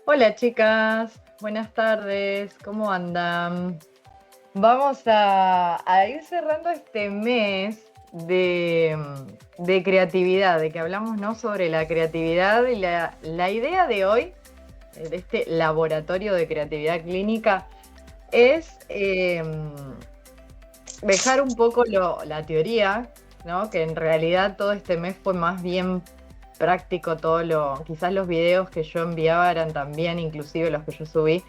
Hola chicas, buenas tardes, ¿cómo andan? Vamos a ir cerrando este mes de creatividad, de que hablamos, ¿no?, sobre la creatividad y la idea de hoy, de este laboratorio de creatividad clínica, es dejar un poco la teoría, ¿no? Que en realidad todo este mes fue más bien práctico, quizás los videos que yo enviaba eran también, inclusive los que yo subí,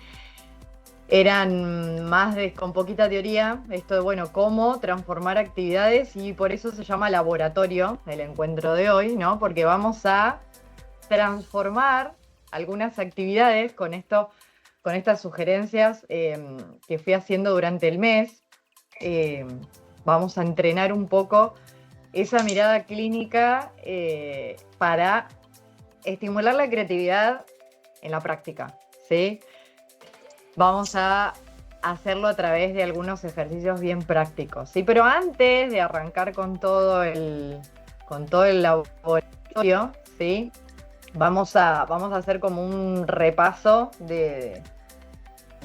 eran con poquita teoría, esto de, bueno, cómo transformar actividades, y por eso se llama laboratorio el encuentro de hoy, ¿no? Porque vamos a transformar algunas actividades con estas sugerencias que fui haciendo durante el mes. Eh, Vamos a entrenar un poco esa mirada clínica para estimular la creatividad en la práctica, ¿sí? Vamos a hacerlo a través de algunos ejercicios bien prácticos, ¿sí? Pero antes de arrancar con todo el laboratorio, ¿sí? Vamos a hacer como un repaso de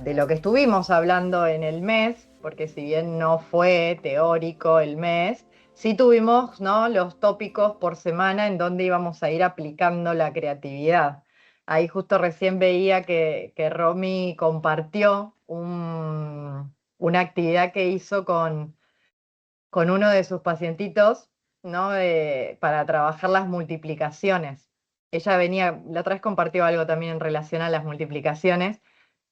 lo que estuvimos hablando en el mes, porque si bien no fue teórico el mes, sí tuvimos, ¿no?, los tópicos por semana en donde íbamos a ir aplicando la creatividad. Ahí justo recién veía que Romy compartió una actividad que hizo con uno de sus pacientitos, ¿no?, para trabajar las multiplicaciones. Ella venía, la otra vez compartió algo también en relación a las multiplicaciones,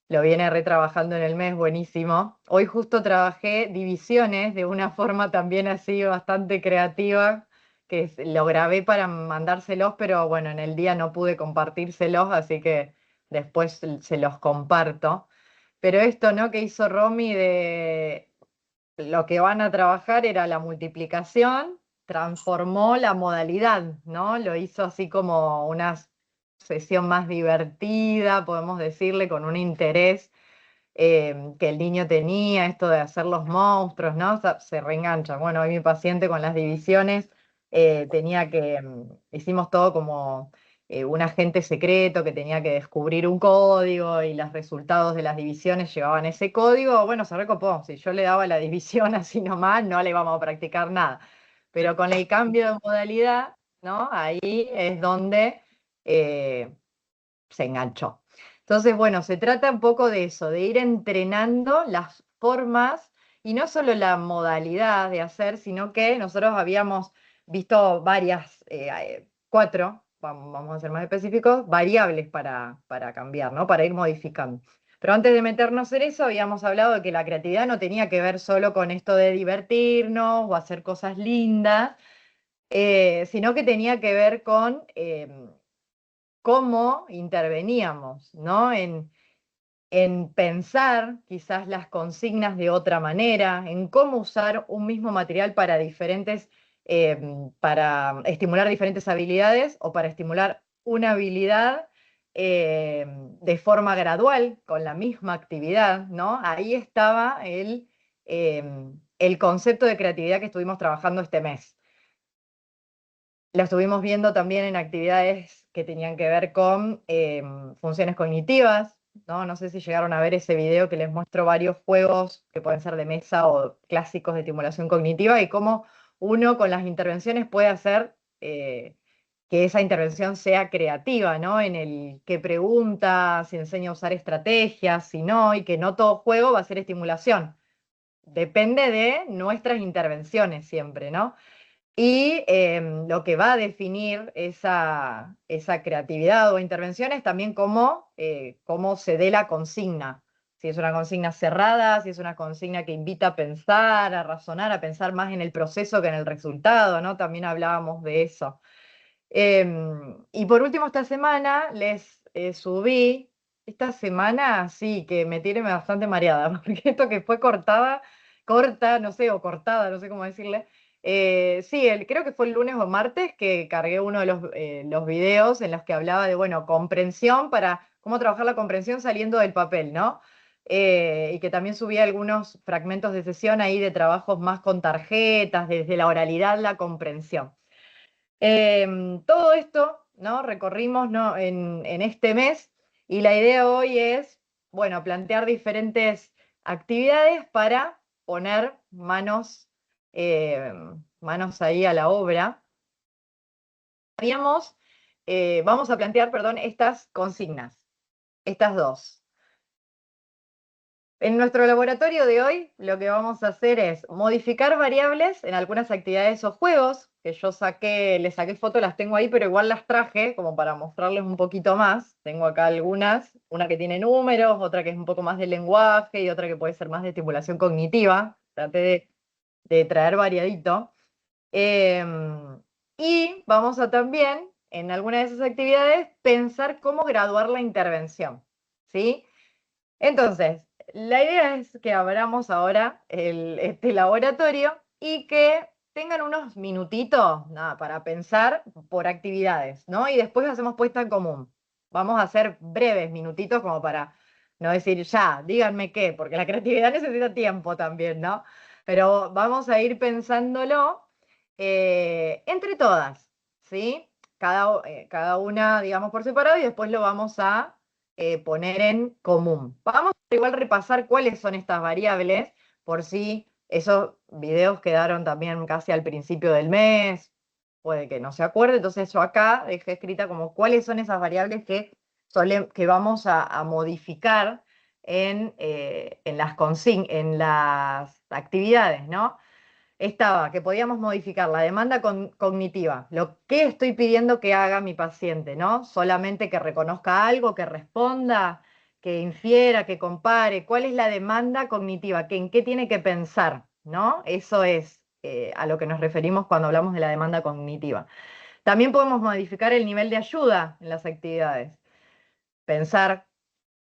lo viene retrabajando en el mes, buenísimo. Hoy justo trabajé divisiones de una forma también así bastante creativa, lo grabé para mandárselos, pero bueno, en el día no pude compartírselos, así que después se los comparto. Pero esto, ¿no?, que hizo Romy, de lo que van a trabajar era la multiplicación, transformó la modalidad, ¿no? Lo hizo así como una sesión más divertida, podemos decirle, con un interés que el niño tenía, esto de hacer los monstruos, ¿no? Se reengancha. Bueno, hoy mi paciente con las divisiones hicimos todo como un agente secreto que tenía que descubrir un código, y los resultados de las divisiones llevaban ese código. Bueno, se recopó. Si yo le daba la división así nomás, no le íbamos a practicar nada. Pero con el cambio de modalidad, ¿no? Ahí es donde eh, se enganchó. Entonces, bueno, se trata un poco de eso, de ir entrenando las formas y no solo la modalidad de hacer, sino que nosotros habíamos visto cuatro, vamos a ser más específicos, variables para cambiar, ¿no? Para ir modificando. Pero antes de meternos en eso, habíamos hablado de que la creatividad no tenía que ver solo con esto de divertirnos o hacer cosas lindas, sino que tenía que ver con cómo interveníamos, ¿no? En pensar quizás las consignas de otra manera, en cómo usar un mismo material para estimular diferentes habilidades o para estimular una habilidad de forma gradual con la misma actividad, ¿no? Ahí estaba el concepto de creatividad que estuvimos trabajando este mes. Lo estuvimos viendo también en actividades que tenían que ver con funciones cognitivas, ¿no? No sé si llegaron a ver ese video que les muestro varios juegos que pueden ser de mesa o clásicos de estimulación cognitiva, y cómo uno con las intervenciones puede hacer que esa intervención sea creativa, ¿no? En el que pregunta, si enseña a usar estrategias, si no, y que no todo juego va a ser estimulación. Depende de nuestras intervenciones siempre, ¿no? Y lo que va a definir esa creatividad o intervención es también cómo se dé la consigna. Si es una consigna cerrada, si es una consigna que invita a pensar, a razonar, a pensar más en el proceso que en el resultado, ¿no? También hablábamos de eso. Y por último, esta semana les subí, esta semana sí, que me tiene bastante mareada, porque esto que fue corta, no sé, o cortada, no sé cómo decirle. Sí, creo que fue el lunes o martes que cargué uno de los videos en los que hablaba de, bueno, comprensión, para cómo trabajar la comprensión saliendo del papel, ¿no? Y que también subí algunos fragmentos de sesión ahí de trabajos más con tarjetas, desde la oralidad, la comprensión. Todo esto, ¿no?, recorrimos, ¿no?, en este mes, Y la idea hoy es, bueno, plantear diferentes actividades para poner manos ahí a la obra. Vamos a plantear, perdón, estas consignas, estas dos. En nuestro laboratorio de hoy, lo que vamos a hacer es modificar variables en algunas actividades o juegos, que yo les saqué foto, las tengo ahí, pero igual las traje como para mostrarles un poquito más. Tengo acá algunas, una que tiene números, otra que es un poco más de lenguaje y otra que puede ser más de estimulación cognitiva. Traté de traer variadito. Y vamos a también, en alguna de esas actividades, pensar cómo graduar la intervención, ¿sí? Entonces, la idea es que abramos ahora este laboratorio y que tengan unos minutitos, nada, para pensar por actividades, ¿no? Y después hacemos puesta en común. Vamos a hacer breves minutitos como para no decir ya, díganme qué, porque la creatividad necesita tiempo también, ¿no? Pero vamos a ir pensándolo entre todas, ¿sí? Cada una, digamos, por separado y después lo vamos a poner en común. Vamos a igual repasar cuáles son estas variables, por si esos videos quedaron también casi al principio del mes, puede que no se acuerde, entonces yo acá dejé escrita como cuáles son esas variables que vamos a modificar en las actividades, ¿no? Estaba que podíamos modificar la demanda cognitiva, lo que estoy pidiendo que haga mi paciente, ¿no? Solamente que reconozca algo, que responda, que infiera, que compare, cuál es la demanda cognitiva, en qué tiene que pensar, ¿no? Eso es a lo que nos referimos cuando hablamos de la demanda cognitiva. También podemos modificar el nivel de ayuda en las actividades, pensar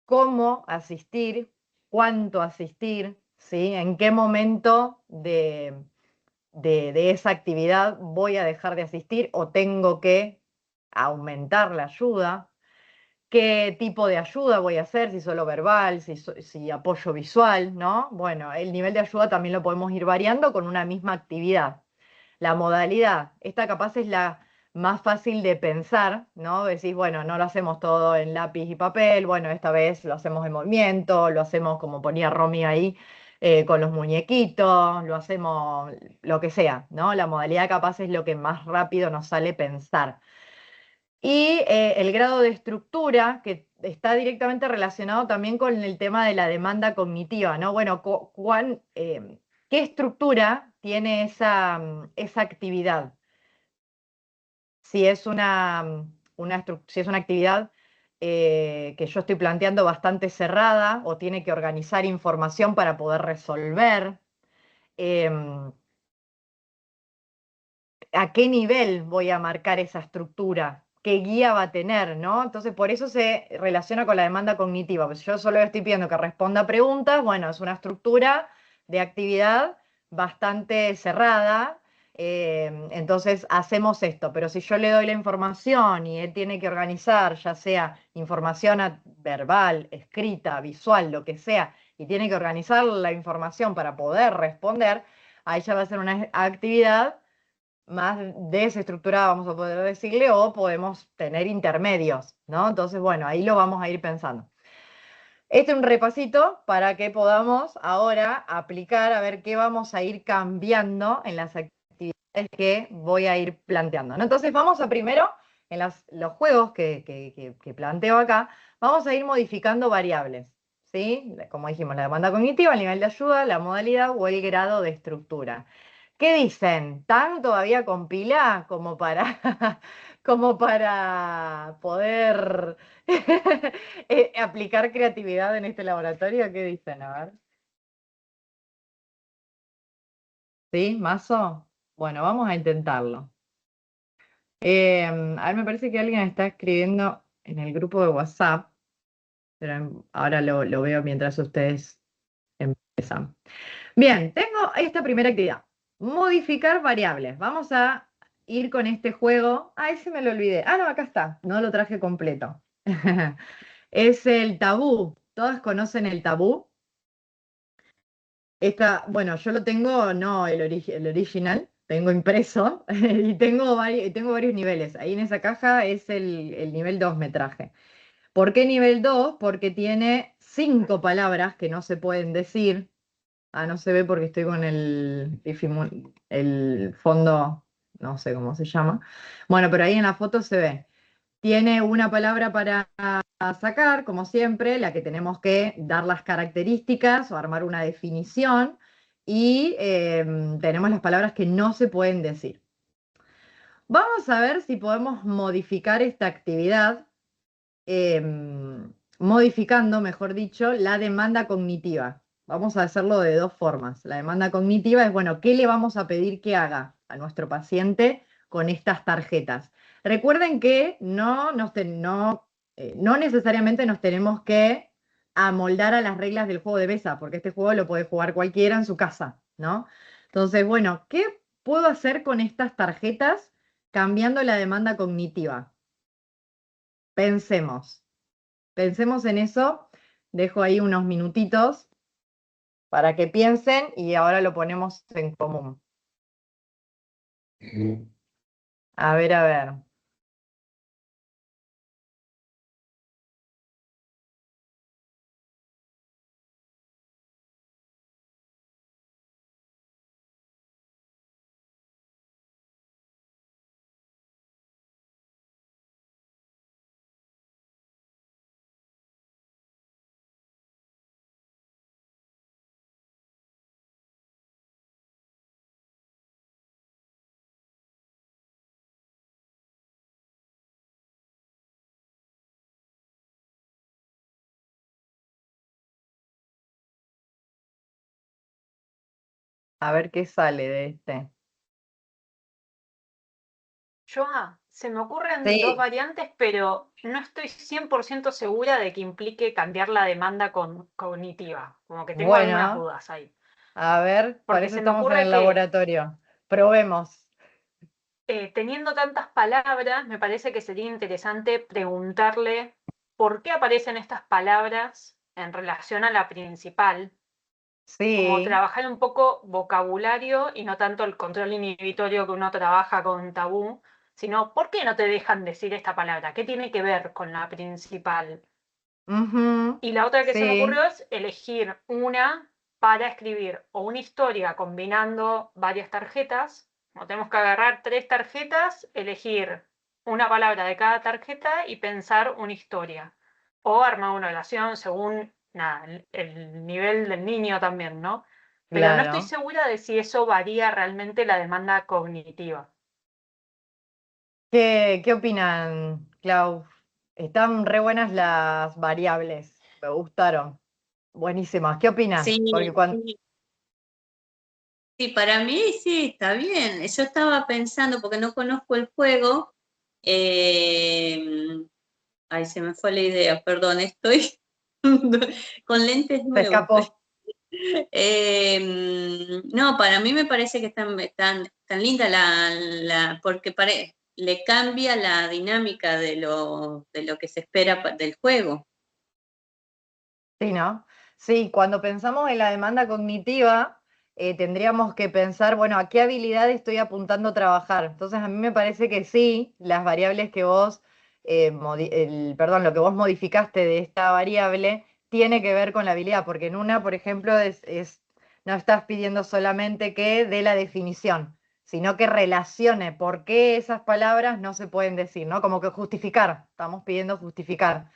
cómo asistir, cuánto asistir, ¿sí? En qué momento de esa actividad voy a dejar de asistir o tengo que aumentar la ayuda, qué tipo de ayuda voy a hacer, si solo verbal, si apoyo visual, ¿no? Bueno, el nivel de ayuda también lo podemos ir variando con una misma actividad. La modalidad, esta capaz es la más fácil de pensar, ¿no? Decís, bueno, no lo hacemos todo en lápiz y papel, bueno, esta vez lo hacemos en movimiento, lo hacemos como ponía Romy ahí, con los muñequitos, lo hacemos lo que sea, ¿no? La modalidad capaz es lo que más rápido nos sale pensar. Y el grado de estructura, que está directamente relacionado también con el tema de la demanda cognitiva, ¿no? Bueno, ¿qué estructura tiene esa actividad? Si es si es una actividad que yo estoy planteando bastante cerrada o tiene que organizar información para poder resolver. em, ¿A qué nivel voy a marcar esa estructura? ¿Qué guía va a tener, no? Entonces, por eso se relaciona con la demanda cognitiva. Pues si yo solo le estoy pidiendo que responda a preguntas, bueno, es una estructura de actividad bastante cerrada. Entonces, hacemos esto. Pero si yo le doy la información y él tiene que organizar, ya sea información verbal, escrita, visual, lo que sea, y tiene que organizar la información para poder responder, ahí ya va a ser una actividad más desestructurada, vamos a poder decirle, o podemos tener intermedios, ¿no? Entonces, bueno, ahí lo vamos a ir pensando. Este es un repasito para que podamos ahora aplicar a ver qué vamos a ir cambiando en las actividades que voy a ir planteando, ¿no? Entonces, vamos a primero, en los juegos que planteo acá, vamos a ir modificando variables, ¿sí? Como dijimos, la demanda cognitiva, el nivel de ayuda, la modalidad o el grado de estructura. ¿Qué dicen? ¿Están todavía con pila como para, como para poder aplicar creatividad en este laboratorio? ¿Qué dicen? A ver. ¿Sí? ¿Mazo? Bueno, vamos a intentarlo. A ver, me parece que alguien está escribiendo en el grupo de WhatsApp, pero ahora lo veo mientras ustedes empiezan. Bien, tengo esta primera actividad. Modificar variables. Vamos a ir con este juego. Ay, se me lo olvidé. Ah, no, acá está. No lo traje completo. Es el tabú. ¿Todas conocen el tabú? Bueno, yo lo tengo, no el original, tengo impreso y tengo varios niveles. Ahí en esa caja es el nivel 2 me traje. ¿Por qué nivel 2? Porque tiene 5 palabras que no se pueden decir. Ah, no se ve porque estoy con el fondo, no sé cómo se llama. Bueno, pero ahí en la foto se ve. Tiene una palabra para sacar, como siempre, la que tenemos que dar las características o armar una definición. Y tenemos las palabras que no se pueden decir. Vamos a ver si podemos modificar esta actividad, modificando, mejor dicho, la demanda cognitiva. Vamos a hacerlo de dos formas. La demanda cognitiva es, bueno, ¿qué le vamos a pedir que haga a nuestro paciente con estas tarjetas? Recuerden que no necesariamente nos tenemos que amoldar a las reglas del juego de mesa, porque este juego lo puede jugar cualquiera en su casa, ¿no? Entonces, bueno, ¿qué puedo hacer con estas tarjetas cambiando la demanda cognitiva? Pensemos. Pensemos en eso. Dejo ahí unos minutitos para que piensen y ahora lo ponemos en común. A ver, a ver. A ver qué sale de este. Se me ocurren dos Sí, variantes, pero no estoy 100% segura de que implique cambiar la demanda cognitiva. Como que tengo algunas bueno, dudas ahí. a ver, para Porque eso se me estamos en ocurre el que laboratorio. Probemos. teniendo tantas palabras, me parece que sería interesante preguntarle por qué aparecen estas palabras en relación a la principal, como Sí, trabajar un poco vocabulario y no tanto el control inhibitorio que uno trabaja con tabú, sino ¿por qué no te dejan decir esta palabra? ¿Qué tiene que ver con la principal? ujú, Y la otra que se me sí, ocurrió es elegir una para escribir o una historia combinando varias tarjetas. No tenemos que agarrar 3 tarjetas, elegir una palabra de cada tarjeta y pensar una historia. O armar una oración según nada, el nivel del niño también, ¿no? Pero no estoy claro. segura de si eso varía realmente la demanda cognitiva. ¿Qué opinan, Clau? Están re buenas las variables. Me gustaron. Buenísimas. ¿Qué opinas? Sí, Porque cuando... sí, sí, para mí sí, está bien. Yo estaba pensando, porque no conozco el juego, eh, ay, se me fue la idea, perdón, estoy con lentes Se nuevos. escapó. No, para mí me parece que tan linda porque le cambia la dinámica de lo que se espera del juego. Sí, ¿no? Sí, cuando pensamos en la demanda cognitiva, tendríamos que pensar, bueno, ¿a qué habilidad estoy apuntando a trabajar? Entonces, a mí me parece que sí, las variables que vos, perdón, lo que vos modificaste de esta variable tiene que ver con la habilidad, porque en una, por ejemplo, no estás pidiendo solamente que dé la definición, sino que relacione por qué esas palabras no se pueden decir, ¿no? Como que justificar, estamos pidiendo justificar.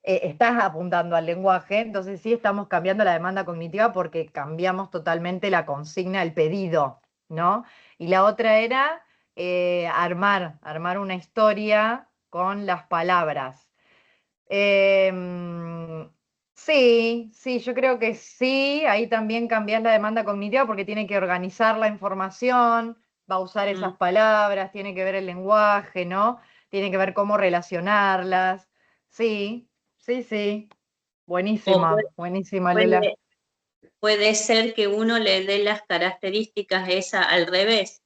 Estás apuntando al lenguaje, entonces sí estamos cambiando la demanda cognitiva porque cambiamos totalmente la consigna, el pedido, ¿no? Y la otra era armar una historia con las palabras. Sí, yo creo que sí, ahí también cambias la demanda cognitiva porque tiene que organizar la información, va a usar esas Mm. palabras, tiene que ver el lenguaje, ¿no? Tiene que ver cómo relacionarlas. Sí, sí. O Buenísima, Lola. puede, puede ser que uno le dé las características esa al revés,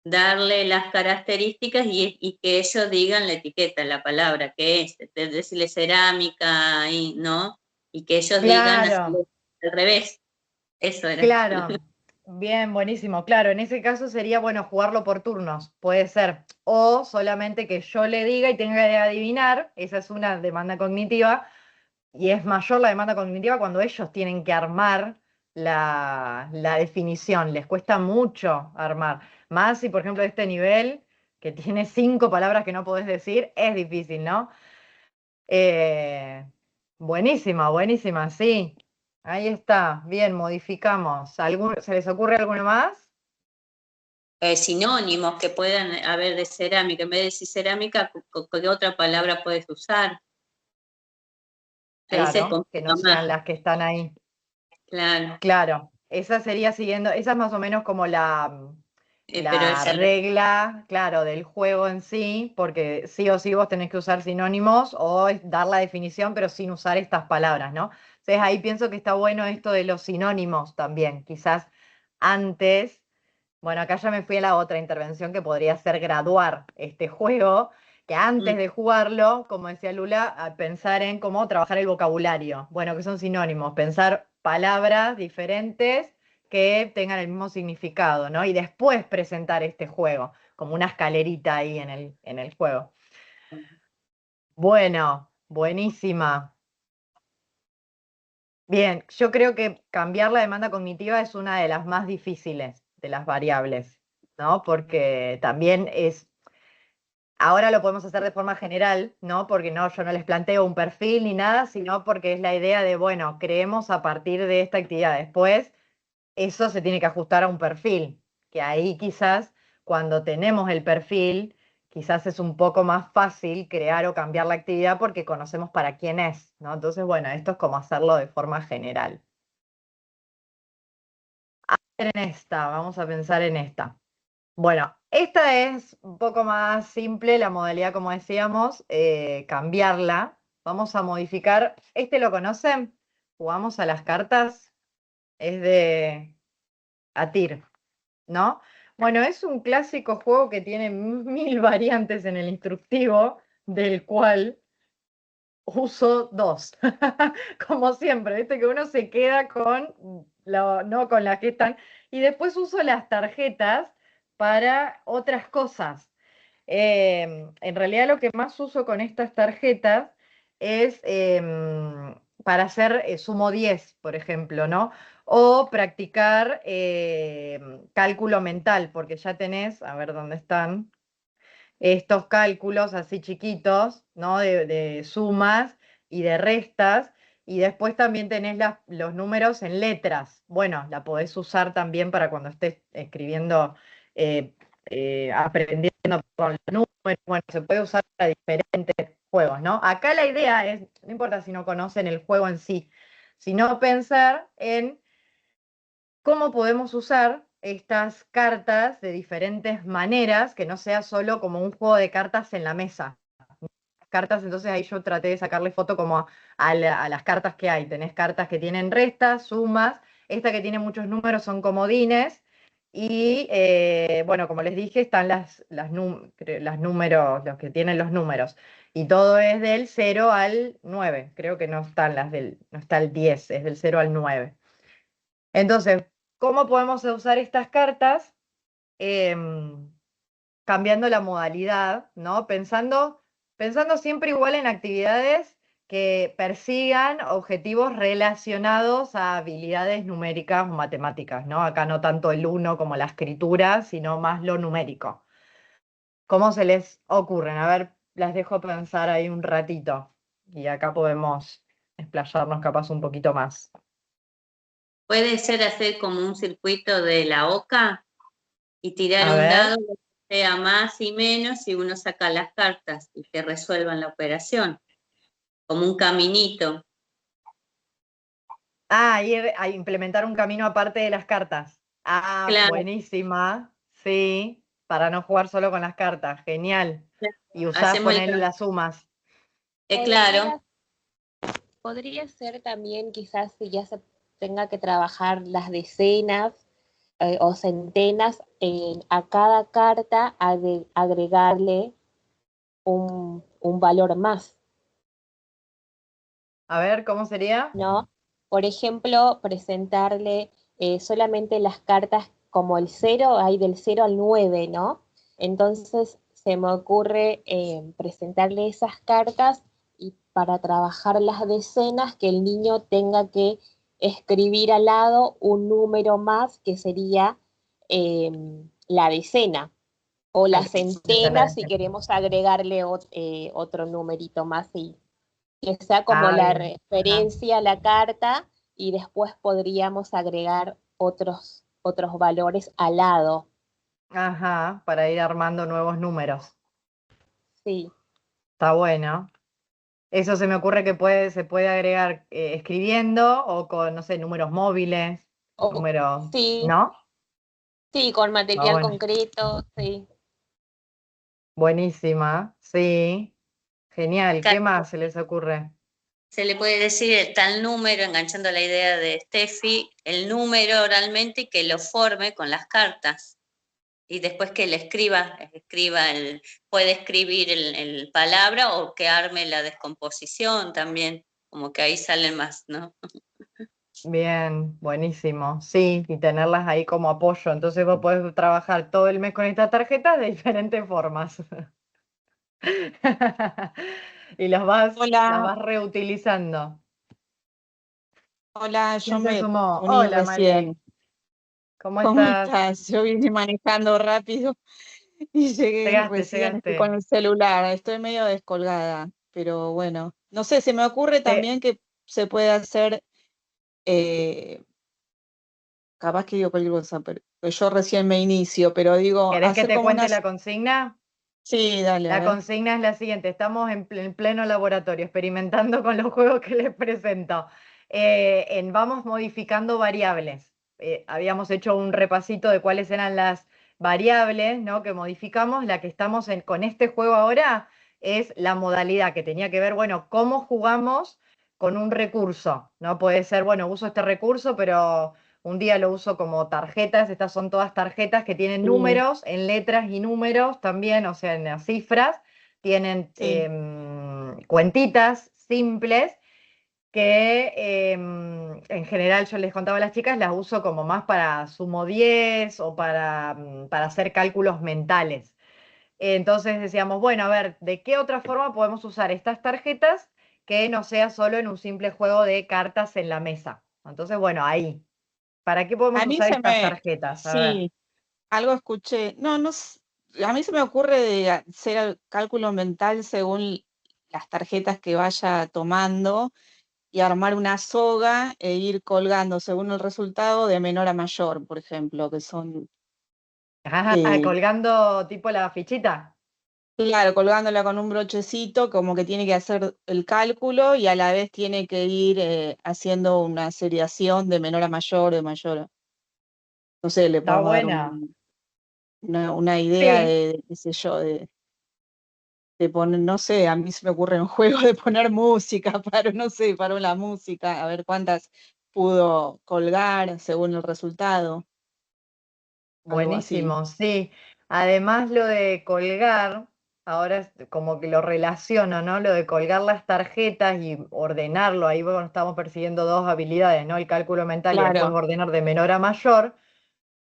darle las características y que ellos digan la etiqueta, la palabra que es, decirle cerámica, ¿no? Y que ellos digan así Claro, al revés, eso era. claro. Bien, buenísimo. Claro, en ese caso sería bueno jugarlo por turnos, puede ser. O solamente que yo le diga y tenga que adivinar, esa es una demanda cognitiva, y es mayor la demanda cognitiva cuando ellos tienen que armar la definición, les cuesta mucho armar. Más si, por ejemplo, este nivel, que tiene 5 palabras que no podés decir, es difícil, ¿no? Eh, buenísima, buenísima, sí. Ahí está, bien, modificamos. ¿Se les ocurre alguno más? Sinónimos que puedan haber de cerámica. En vez de decir cerámica, ¿qué otra palabra puedes usar? Ahí se Claro, que complica no más, sean las que están ahí. claro. Claro, esa sería siguiendo, esa es más o menos como Pero la regla, claro, del juego en sí, porque sí o sí vos tenés que usar sinónimos o dar la definición, pero sin usar estas palabras, ¿no? Entonces ahí pienso que está bueno esto de los sinónimos también. Quizás antes, bueno, acá ya me fui a la otra intervención que podría ser graduar este juego, que antes de jugarlo, como decía Lula, a pensar en cómo trabajar el vocabulario. Bueno, que son sinónimos, pensar palabras diferentes que tengan el mismo significado, ¿no? Y después presentar este juego, como una escalerita ahí en el juego. Bueno, buenísima. Bien, yo creo que cambiar la demanda cognitiva es una de las más difíciles de las variables, ¿no? Porque también es, ahora lo podemos hacer de forma general, ¿no? Porque no, yo no les planteo un perfil ni nada, sino porque es la idea de, bueno, creemos a partir de esta actividad. Después, eso se tiene que ajustar a un perfil, que ahí quizás cuando tenemos el perfil, quizás es un poco más fácil crear o cambiar la actividad porque conocemos para quién es, ¿no? Entonces, bueno, esto es como hacerlo de forma general. En esta, vamos a pensar en esta. Bueno, esta es un poco más simple, la modalidad, como decíamos, cambiarla. Vamos a modificar. ¿Este lo conocen? Jugamos a las cartas. Es de Atir, ¿no? Bueno, es un clásico juego que tiene 1000 variantes en el instructivo, del cual uso 2. Como siempre, viste que uno se queda con, no con las que están. Y después uso las tarjetas para otras cosas. En realidad lo que más uso con estas tarjetas es para hacer sumo 10, por ejemplo, ¿no? O practicar cálculo mental, porque ya tenés, a ver dónde están, estos cálculos así chiquitos, ¿no? De sumas y de restas. Y después también tenés los números en letras. Bueno, la podés usar también para cuando estés escribiendo, eh, aprendiendo con los números. Bueno, se puede usar para diferentes juegos, ¿no? Acá la idea es, no importa si no conocen el juego en sí, sino pensar en cómo podemos usar estas cartas de diferentes maneras, que no sea solo como un juego de cartas en la mesa. Cartas, entonces ahí yo traté de sacarle foto como a las cartas que hay. Tenés cartas que tienen restas, sumas, esta que tiene muchos números son comodines, y bueno, como les dije, están las números, los que tienen los números, y todo es del 0 al 9. Creo que no está el 10, es del 0 al 9. Entonces, ¿cómo podemos usar estas cartas? Em, Cambiando la modalidad, ¿no? Pensando siempre igual en actividades que persigan objetivos relacionados a habilidades numéricas o matemáticas, ¿no? Acá no tanto el uno como la escritura, sino más lo numérico. ¿Cómo se les ocurren? A ver, las dejo pensar ahí un ratito y acá podemos explayarnos capaz un poquito más. puede ser hacer como un circuito de la oca y tirar A un ver. dado que sea más y menos y uno saca las cartas y que resuelvan la operación, como un caminito. Ah, ir a implementar un camino aparte de las cartas. Ah, Claro, buenísima. Sí, para no jugar solo con las cartas. Genial. Y usar, hacemos el ponerle camino. las sumas. Claro, Podría ser también quizás si ya se tenga que trabajar las decenas o centenas, a cada carta agregarle un valor más, A ver, ¿cómo sería? ¿no? Por ejemplo, presentarle solamente las cartas como el 0, hay del 0 al 9, ¿no? Entonces se me ocurre presentarle esas cartas y para trabajar las decenas que el niño tenga que escribir al lado un número más que sería eh, la decena o la centena si Excelente. queremos agregarle otro numerito más y que sea como Ah, la bien. Ajá. referencia a la carta y después podríamos agregar otros valores al lado. Ajá, para ir armando nuevos números. Sí. Está bueno. Eso se me ocurre que se puede agregar escribiendo o con, no sé, números móviles, O, números, sí, ¿no? sí, con Está material bueno. concreto, sí. Buenísima, sí. Genial. ¿Qué más se les ocurre? Se le puede decir tal número, enganchando la idea de Steffi, el número oralmente y que lo forme con las cartas. Y después que le puede escribir el palabra o que arme la descomposición también, como que ahí salen más, ¿no? Bien, buenísimo. Sí, y tenerlas ahí como apoyo. Entonces vos podés trabajar todo el mes con estas tarjetas de diferentes formas. Y las Hola, vas reutilizando. hola, yo ¿Quién se me sumó? uní Hola, Male. recién. ¿Cómo ¿Cómo estás? estás? Yo vine manejando rápido y llegué Llegaste, recién, estoy con llegaste. el celular, estoy medio descolgada, pero bueno, no sé, se me ocurre Te- también que se puede hacer, eh, capaz que digo cualquier cosa, pero yo recién me inicio, pero digo, ¿Querés que hacer te como cuente unas, la consigna? sí, dale, a La ver. consigna es la siguiente, estamos en pleno laboratorio, experimentando con los juegos que les presento. Vamos modificando variables. Habíamos hecho un repasito de cuáles eran las variables, ¿no? Que modificamos. La que estamos con este juego ahora es la modalidad que tenía que ver, bueno, cómo jugamos con un recurso, ¿no? Puede ser, bueno, uso este recurso, pero un día lo uso como tarjetas, estas son todas tarjetas que tienen Sí, números en letras y números también, o sea, en las cifras, tienen sí, cuentitas simples que en general yo les contaba a las chicas, las uso como más para sumo 10 o para hacer cálculos mentales. Entonces decíamos, bueno, a ver, ¿de qué otra forma podemos usar estas tarjetas que no sea solo en un simple juego de cartas en la mesa? Entonces, bueno, ahí. ¿Para qué podemos a mí usar se estas me, tarjetas? A ver. sí, algo escuché, no, no, a mí se me ocurre de hacer el cálculo mental según las tarjetas que vaya tomando y armar una soga e ir colgando según el resultado de menor a mayor, por ejemplo, que son, Ah, eh, colgando tipo la fichita. claro, colgándola con un brochecito, como que tiene que hacer el cálculo y a la vez tiene que ir haciendo una seriación de menor a mayor, de mayor a, no sé, le Está podemos dar buena. una idea Sí. qué sé yo, de poner, no sé, a mí se me ocurre un juego de poner música, para, no sé, para la música, a ver cuántas pudo colgar según el resultado, algo así. Buenísimo, sí. Además lo de colgar, ahora es como que lo relaciono, ¿no? Lo de colgar las tarjetas y ordenarlo, ahí bueno, estamos persiguiendo dos habilidades, ¿no? El cálculo mental y después Claro, ordenar de menor a mayor.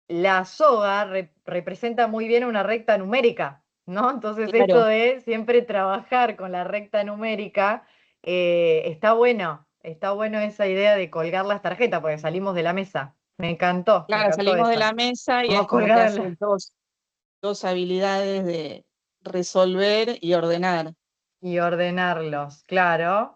La soga representa muy bien una recta numérica, ¿no? Entonces esto claro, de siempre trabajar con la recta numérica, está bueno esa idea de colgar las tarjetas, porque salimos de la mesa. Me claro, encantó salimos de esa. la mesa y es Vamos como que colgar hace dos habilidades de resolver y ordenar. y ordenarlos, claro.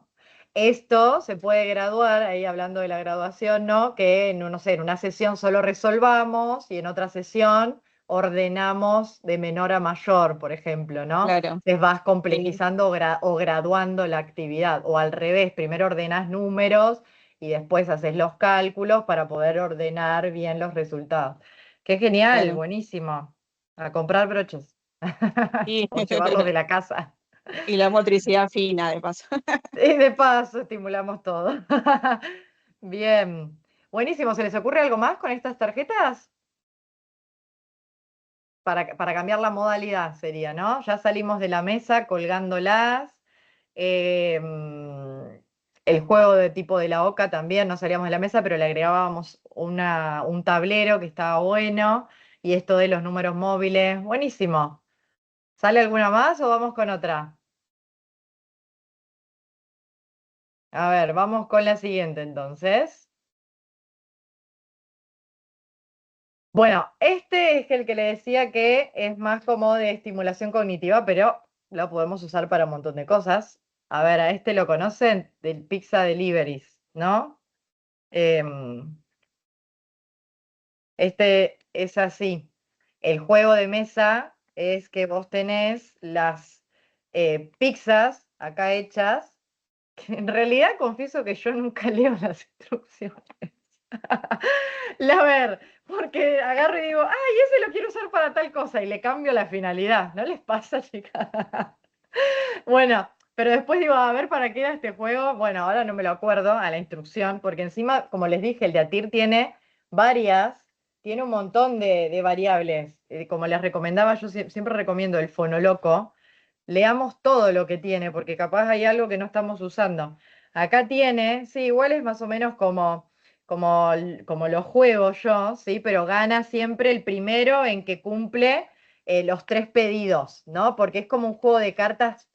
Esto se puede graduar, ahí hablando de la graduación, ¿no? Que en, no sé, en una sesión solo resolvamos y en otra sesión ordenamos de menor a mayor, por ejemplo, ¿no? Claro, Entonces vas sí, complejizando o graduando la actividad, o al revés, primero ordenás números y después haces los cálculos para poder ordenar bien los resultados. Qué genial, claro. buenísimo. A comprar broches Y, o llevarlos de la casa. y la motricidad fina, de paso. Y de paso estimulamos todo. Bien. Buenísimo. ¿Se les ocurre algo más con estas tarjetas? Para cambiar la modalidad sería, ¿no? Ya salimos de la mesa colgándolas. El juego de tipo de la oca también, no salíamos de la mesa, pero le agregábamos un tablero que estaba bueno. Y esto de los números móviles, buenísimo. ¿Sale alguna más o vamos con otra? A ver, vamos con la siguiente entonces. Bueno, este es el que le decía que es más como de estimulación cognitiva, pero lo podemos usar para un montón de cosas. A ver, a este lo conocen del Pizza Deliveries, ¿no? Em, este es así. El juego de mesa es que vos tenés las pizzas acá hechas, que en realidad confieso que yo nunca leo las instrucciones. A ver, porque agarro y digo, ay, ese lo quiero usar para tal cosa y le cambio la finalidad. ¿No les pasa, chicas? Bueno, pero después digo, a ver, ¿para qué era este juego? Bueno, ahora no me lo acuerdo a la instrucción, porque encima, como les dije, el de ATIR tiene varias, tiene un montón de variables. Como les recomendaba, yo siempre recomiendo el Fonoloco. Leamos todo lo que tiene, porque capaz hay algo que no estamos usando. Acá tiene, sí, igual es más o menos como lo juego yo, ¿sí? Pero gana siempre el primero en que cumple los 3 pedidos, ¿no? Porque es como un juego de cartas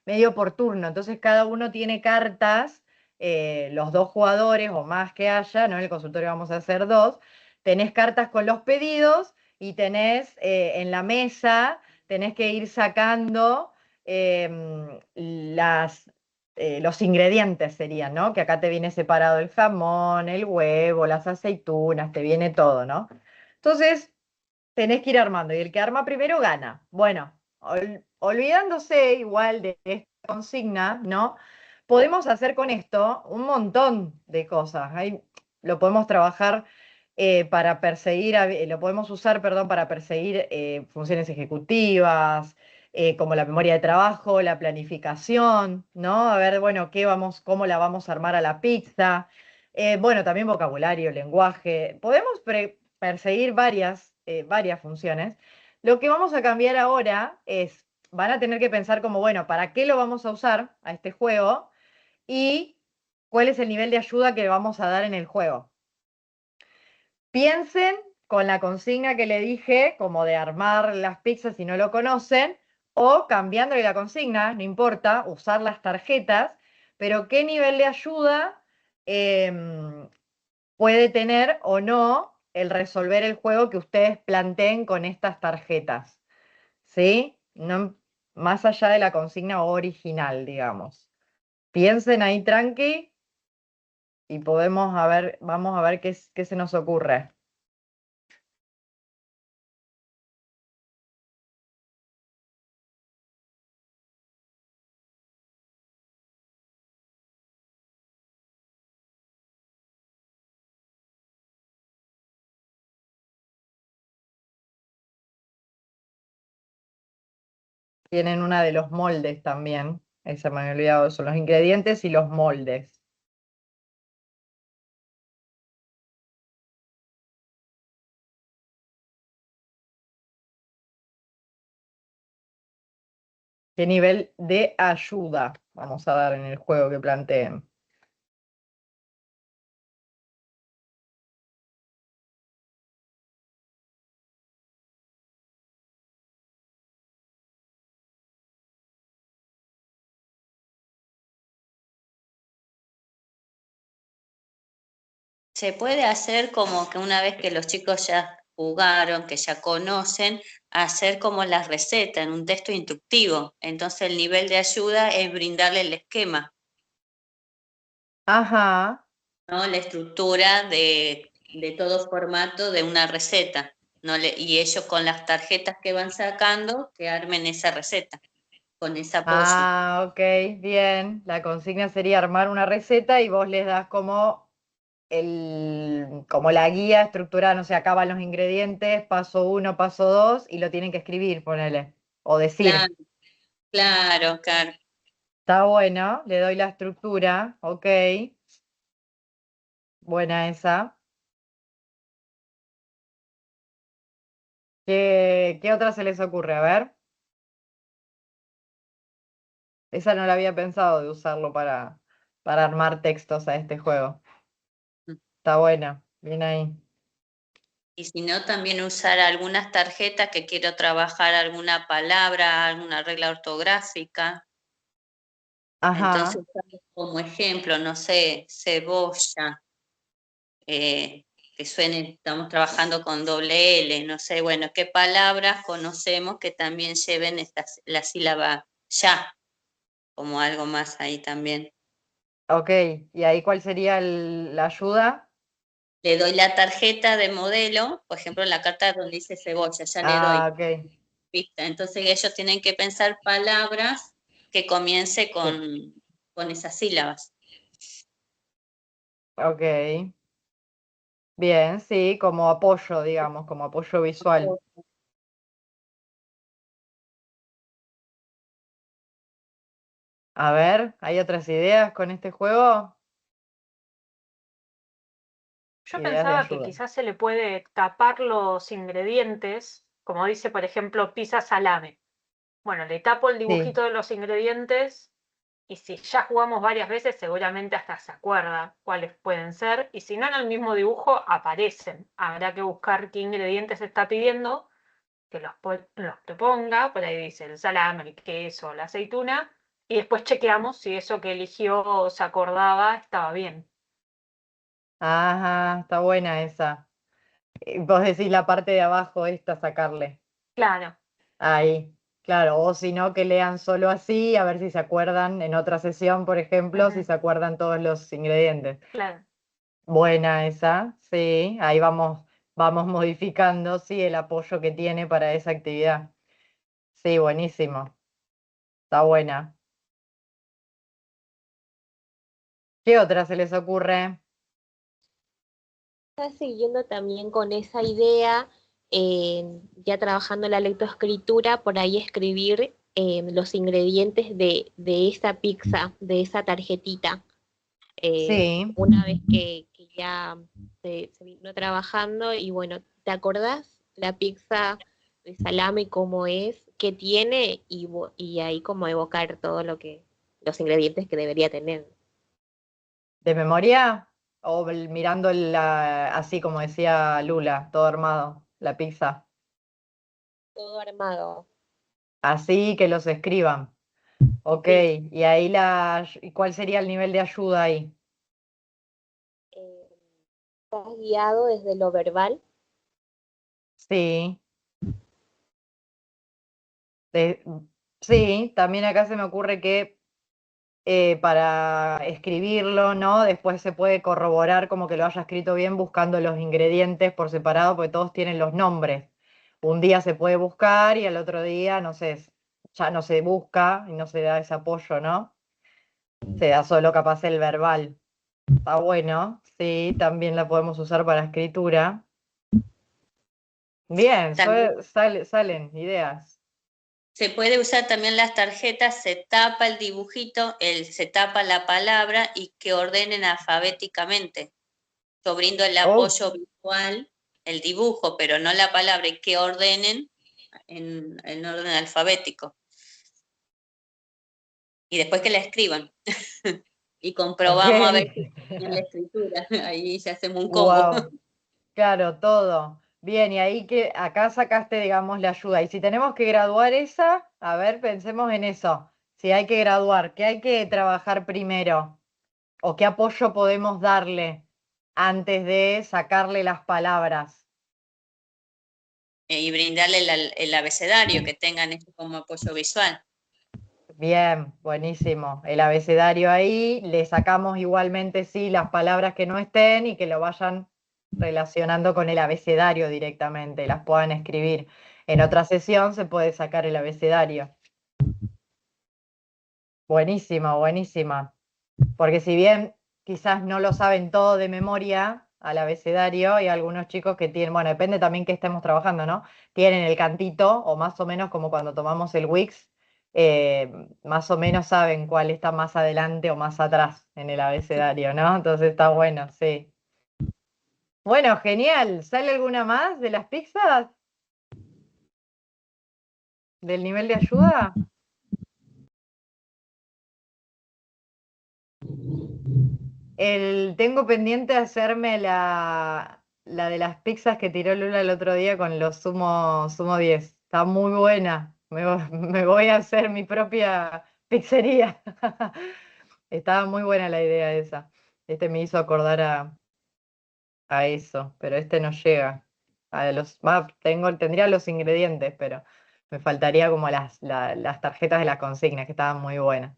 medio por turno. Entonces cada uno tiene cartas, los 2 jugadores o más que haya, ¿no? En el consultorio vamos a hacer 2. Tenés cartas con los pedidos y tenés en la mesa tenés que ir sacando los ingredientes serían, ¿no? Que acá te viene separado el jamón, el huevo, las aceitunas, te viene todo, ¿no? Entonces, tenés que ir armando y el que arma primero gana. Bueno, olvidándose igual de esta consigna, ¿no? Podemos hacer con esto un montón de cosas. Lo podemos trabajar para perseguir, lo podemos usar, perdón, para perseguir funciones ejecutivas, como la memoria de trabajo, la planificación, ¿no? A ver, bueno, cómo la vamos a armar a la pizza. Bueno, también vocabulario, lenguaje. Podemos perseguir varias funciones. Lo que vamos a cambiar ahora es, van a tener que pensar como, bueno, ¿para qué lo vamos a usar a este juego? Y cuál es el nivel de ayuda que vamos a dar en el juego. Piensen con la consigna que le dije, como de armar las pizzas si no lo conocen, o cambiándole la consigna, no importa, usar las tarjetas, pero qué nivel de ayuda puede tener o no el resolver el juego que ustedes planteen con estas tarjetas, ¿sí? No, más allá de la consigna original, digamos. Piensen ahí tranqui y vamos a ver qué se nos ocurre. Tienen una de los moldes también. Esa me había olvidado, son los ingredientes y los moldes. ¿Qué nivel de ayuda vamos a dar en el juego que planteen? Se puede hacer como que una vez que los chicos ya jugaron, que ya conocen, hacer como la receta en un texto instructivo. Entonces el nivel de ayuda es brindarle el esquema, Ajá. ¿no? La estructura de todo formato de una receta, ¿no? Y ellos con las tarjetas que van sacando, que armen esa receta, con ese apoyo. Ah, ok, bien. La consigna sería armar una receta y vos les das como la guía estructurada, no sé, acá van los ingredientes, paso 1, paso 2, y lo tienen que escribir, ponele, o decir. Claro, claro, claro. Está bueno, le doy la estructura, ok. Buena esa. ¿Qué otra se les ocurre? A ver. Esa no la había pensado de usarlo para armar textos a este juego. Está bueno, bien ahí. Y si no, también usar algunas tarjetas que quiero trabajar alguna palabra, alguna regla ortográfica. Ajá, Entonces, como ejemplo, no sé, cebolla, que suene, estamos trabajando con doble L, no sé, bueno, qué palabras conocemos que también lleven la sílaba ya, como algo más ahí también. ok. ¿Y ahí cuál sería la ayuda? Le doy la tarjeta de modelo, por ejemplo, en la carta donde dice cebolla, ya le doy Ah, ok. pista. Entonces ellos tienen que pensar palabras que comience con esas sílabas. Ok. Bien, sí, como apoyo, digamos, como apoyo visual. A ver, ¿hay otras ideas con este juego? Yo Ideas de pensaba que ayuda. quizás se le puede tapar los ingredientes, como dice, por ejemplo, pizza salame. Bueno, le tapo el Sí. dibujito de los ingredientes y si ya jugamos varias veces, seguramente hasta se acuerda cuáles pueden ser. Y si no, en el mismo dibujo aparecen. Habrá que buscar qué ingredientes está pidiendo, que los que ponga. Por ahí dice el salame, el queso, la aceituna. Y después chequeamos si eso que eligió o se acordaba estaba bien. Ajá, está buena esa. Vos decís la parte de abajo esta, sacarle. Claro. Ahí, claro. O si no, que lean solo así, a ver si se acuerdan en otra sesión, por ejemplo, si Ujú, se acuerdan todos los ingredientes. claro. Buena esa, sí. Ahí vamos modificando, sí, el apoyo que tiene para esa actividad. Sí, buenísimo. Está buena. ¿Qué otra se les ocurre? Está siguiendo también con esa idea, ya trabajando la lectoescritura, por ahí escribir los ingredientes de esa pizza, de esa tarjetita. Sí, Una vez que ya se vino trabajando y bueno, ¿te acordás la pizza de salame cómo es, qué tiene y ahí como evocar todo lo que, los ingredientes que debería tener? ¿de memoria? O mirando así como decía Lula, todo armado, la pizza. Todo armado. Así que los escriban. Ok, Sí. y ahí ¿y cuál sería el nivel de ayuda ahí? Eh, Estás guiado desde lo verbal. Sí, de- sí, también acá se me ocurre que para escribirlo, ¿no? Después se puede corroborar como que lo haya escrito bien buscando los ingredientes por separado, porque todos tienen los nombres. Un día se puede buscar y al otro día, no sé, ya no se busca y no se da ese apoyo, ¿no? Se da solo capaz el verbal. Está bueno, sí, también la podemos usar para escritura. Bien, También salen ideas. se puede usar también las tarjetas, se tapa el dibujito, se tapa la palabra y que ordenen alfabéticamente. Yo brindo el Oh, apoyo visual, el dibujo, pero no la palabra, y que ordenen en orden alfabético. Y después que la escriban. Y ok. comprobamos a ver si en la escritura. Ahí ya hacemos un combo. Wow. Claro, todo. Bien, y ahí que acá sacaste, digamos, la ayuda. Y si tenemos que graduar esa, a ver, pensemos en eso. Si hay que graduar, ¿qué hay que trabajar primero? ¿O qué apoyo podemos darle antes de sacarle las palabras? Y brindarle el abecedario, que tengan esto como apoyo visual. Bien, buenísimo. El abecedario ahí, le sacamos igualmente, sí, las palabras que no estén y que lo vayan relacionando con el abecedario directamente, las puedan escribir. En otra sesión se puede sacar el abecedario. Buenísima, buenísima. Porque si bien quizás no lo saben todo de memoria al abecedario, hay algunos chicos que tienen, bueno, depende también que estemos trabajando, ¿no? Tienen el cantito, o más o menos como cuando tomamos el Wix, más o menos saben cuál está más adelante o más atrás en el abecedario, ¿no? Entonces está bueno, sí. Bueno, genial. ¿Sale alguna más de las pizzas? ¿Del nivel de ayuda? Tengo pendiente hacerme la de las pizzas que tiró Lula el otro día con los Sumo 10. Está muy buena. Me voy a hacer mi propia pizzería. Estaba muy buena la idea esa. Me hizo acordar a eso, pero no llega. Tendría los ingredientes, pero me faltaría como las tarjetas de las consignas, que estaban muy buenas.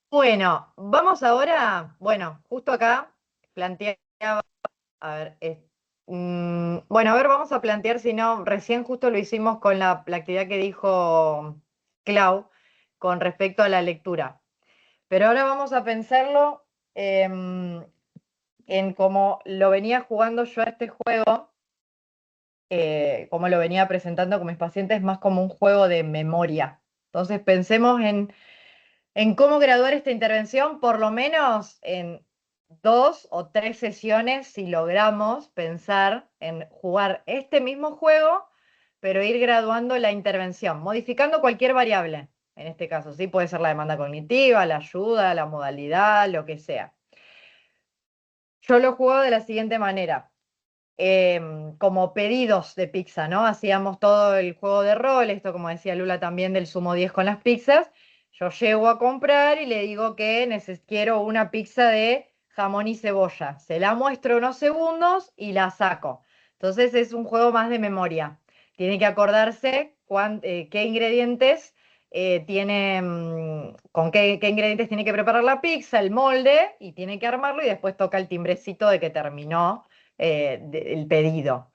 Bueno, vamos ahora, bueno, justo acá planteaba, a ver, bueno, a ver, vamos a plantear, si no, recién justo lo hicimos con la actividad que dijo Clau con respecto a la lectura. Pero ahora vamos a pensarlo en cómo lo venía jugando yo a este juego, cómo lo venía presentando con mis pacientes, más como un juego de memoria. Entonces pensemos en cómo graduar esta intervención, por lo menos en 2 o 3 sesiones, si logramos pensar en jugar este mismo juego, pero ir graduando la intervención, modificando cualquier variable. En este caso, sí, puede ser la demanda cognitiva, la ayuda, la modalidad, lo que sea. Yo lo juego de la siguiente manera. Como pedidos de pizza, ¿no? Hacíamos todo el juego de rol, esto como decía Lula también del Sumo 10 con las pizzas. Yo llego a comprar y le digo que quiero una pizza de jamón y cebolla. Se la muestro unos segundos y la saco. Entonces es un juego más de memoria. Tiene que acordarse qué ingredientes con qué ingredientes tiene que preparar la pizza, el molde, y tiene que armarlo y después toca el timbrecito de que terminó el pedido.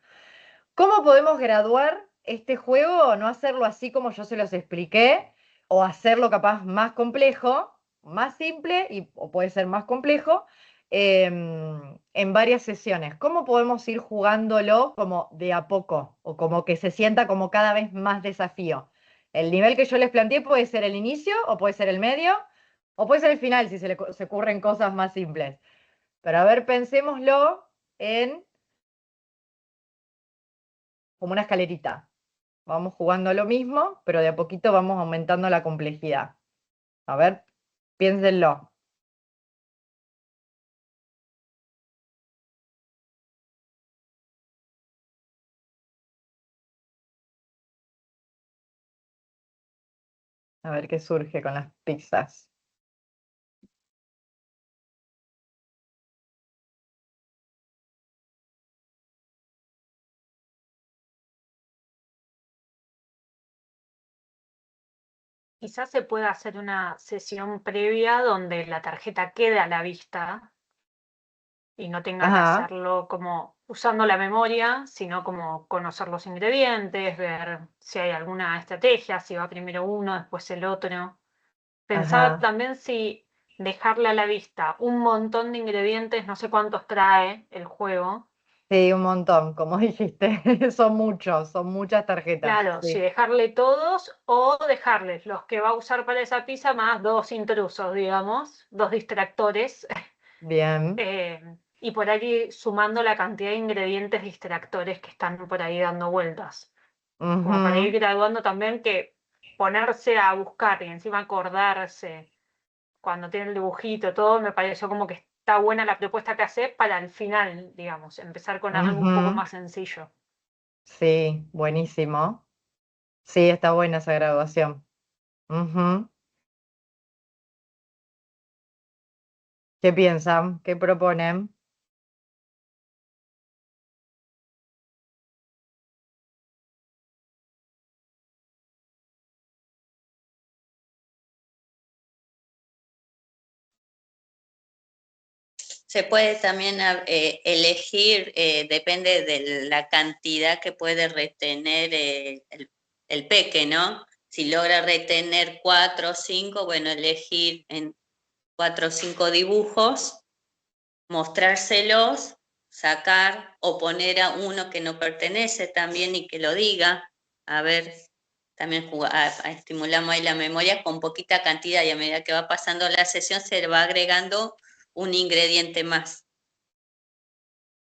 ¿Cómo podemos graduar este juego? No hacerlo así como yo se los expliqué, o hacerlo capaz más complejo, más simple, o puede ser más complejo, en varias sesiones. ¿Cómo podemos ir jugándolo como de a poco, o como que se sienta como cada vez más desafío? El nivel que yo les planteé puede ser el inicio, o puede ser el medio, o puede ser el final si se ocurren cosas más simples. Pero a ver, pensémoslo en como una escalerita. Vamos jugando a lo mismo, pero de a poquito vamos aumentando la complejidad. A ver, piénsenlo. A ver qué surge con las pizzas. Quizás se pueda hacer una sesión previa donde la tarjeta quede a la vista y no tenga que Ajá, hacerlo como usando la memoria, sino como conocer los ingredientes, ver si hay alguna estrategia, si va primero uno, después el otro. Pensaba ajá. también si dejarle a la vista un montón de ingredientes, no sé cuántos trae el juego. Sí, un montón, como dijiste. Son muchas tarjetas. Claro, si Sí, dejarle todos o dejarles los que va a usar para esa pizza más dos intrusos, digamos, dos distractores, bien. y por ahí sumando la cantidad de ingredientes distractores que están por ahí dando vueltas. Como para ir Ujú, graduando también que ponerse a buscar y encima acordarse cuando tiene el dibujito, todo, me pareció como que está buena la propuesta que hace para el final, digamos, empezar con algo un poco ujú. más sencillo. Sí, buenísimo. Sí, está buena esa graduación. Ujú. ¿Qué piensan? ¿Qué proponen? Se puede también elegir, depende de la cantidad que puede retener el peque, ¿no? Si logra retener 4 o 5, bueno, elegir en 4 o 5 dibujos, mostrárselos, sacar o poner a uno que no pertenece también y que lo diga. A ver, también estimulamos ahí la memoria con poquita cantidad y a medida que va pasando la sesión se va agregando un ingrediente más.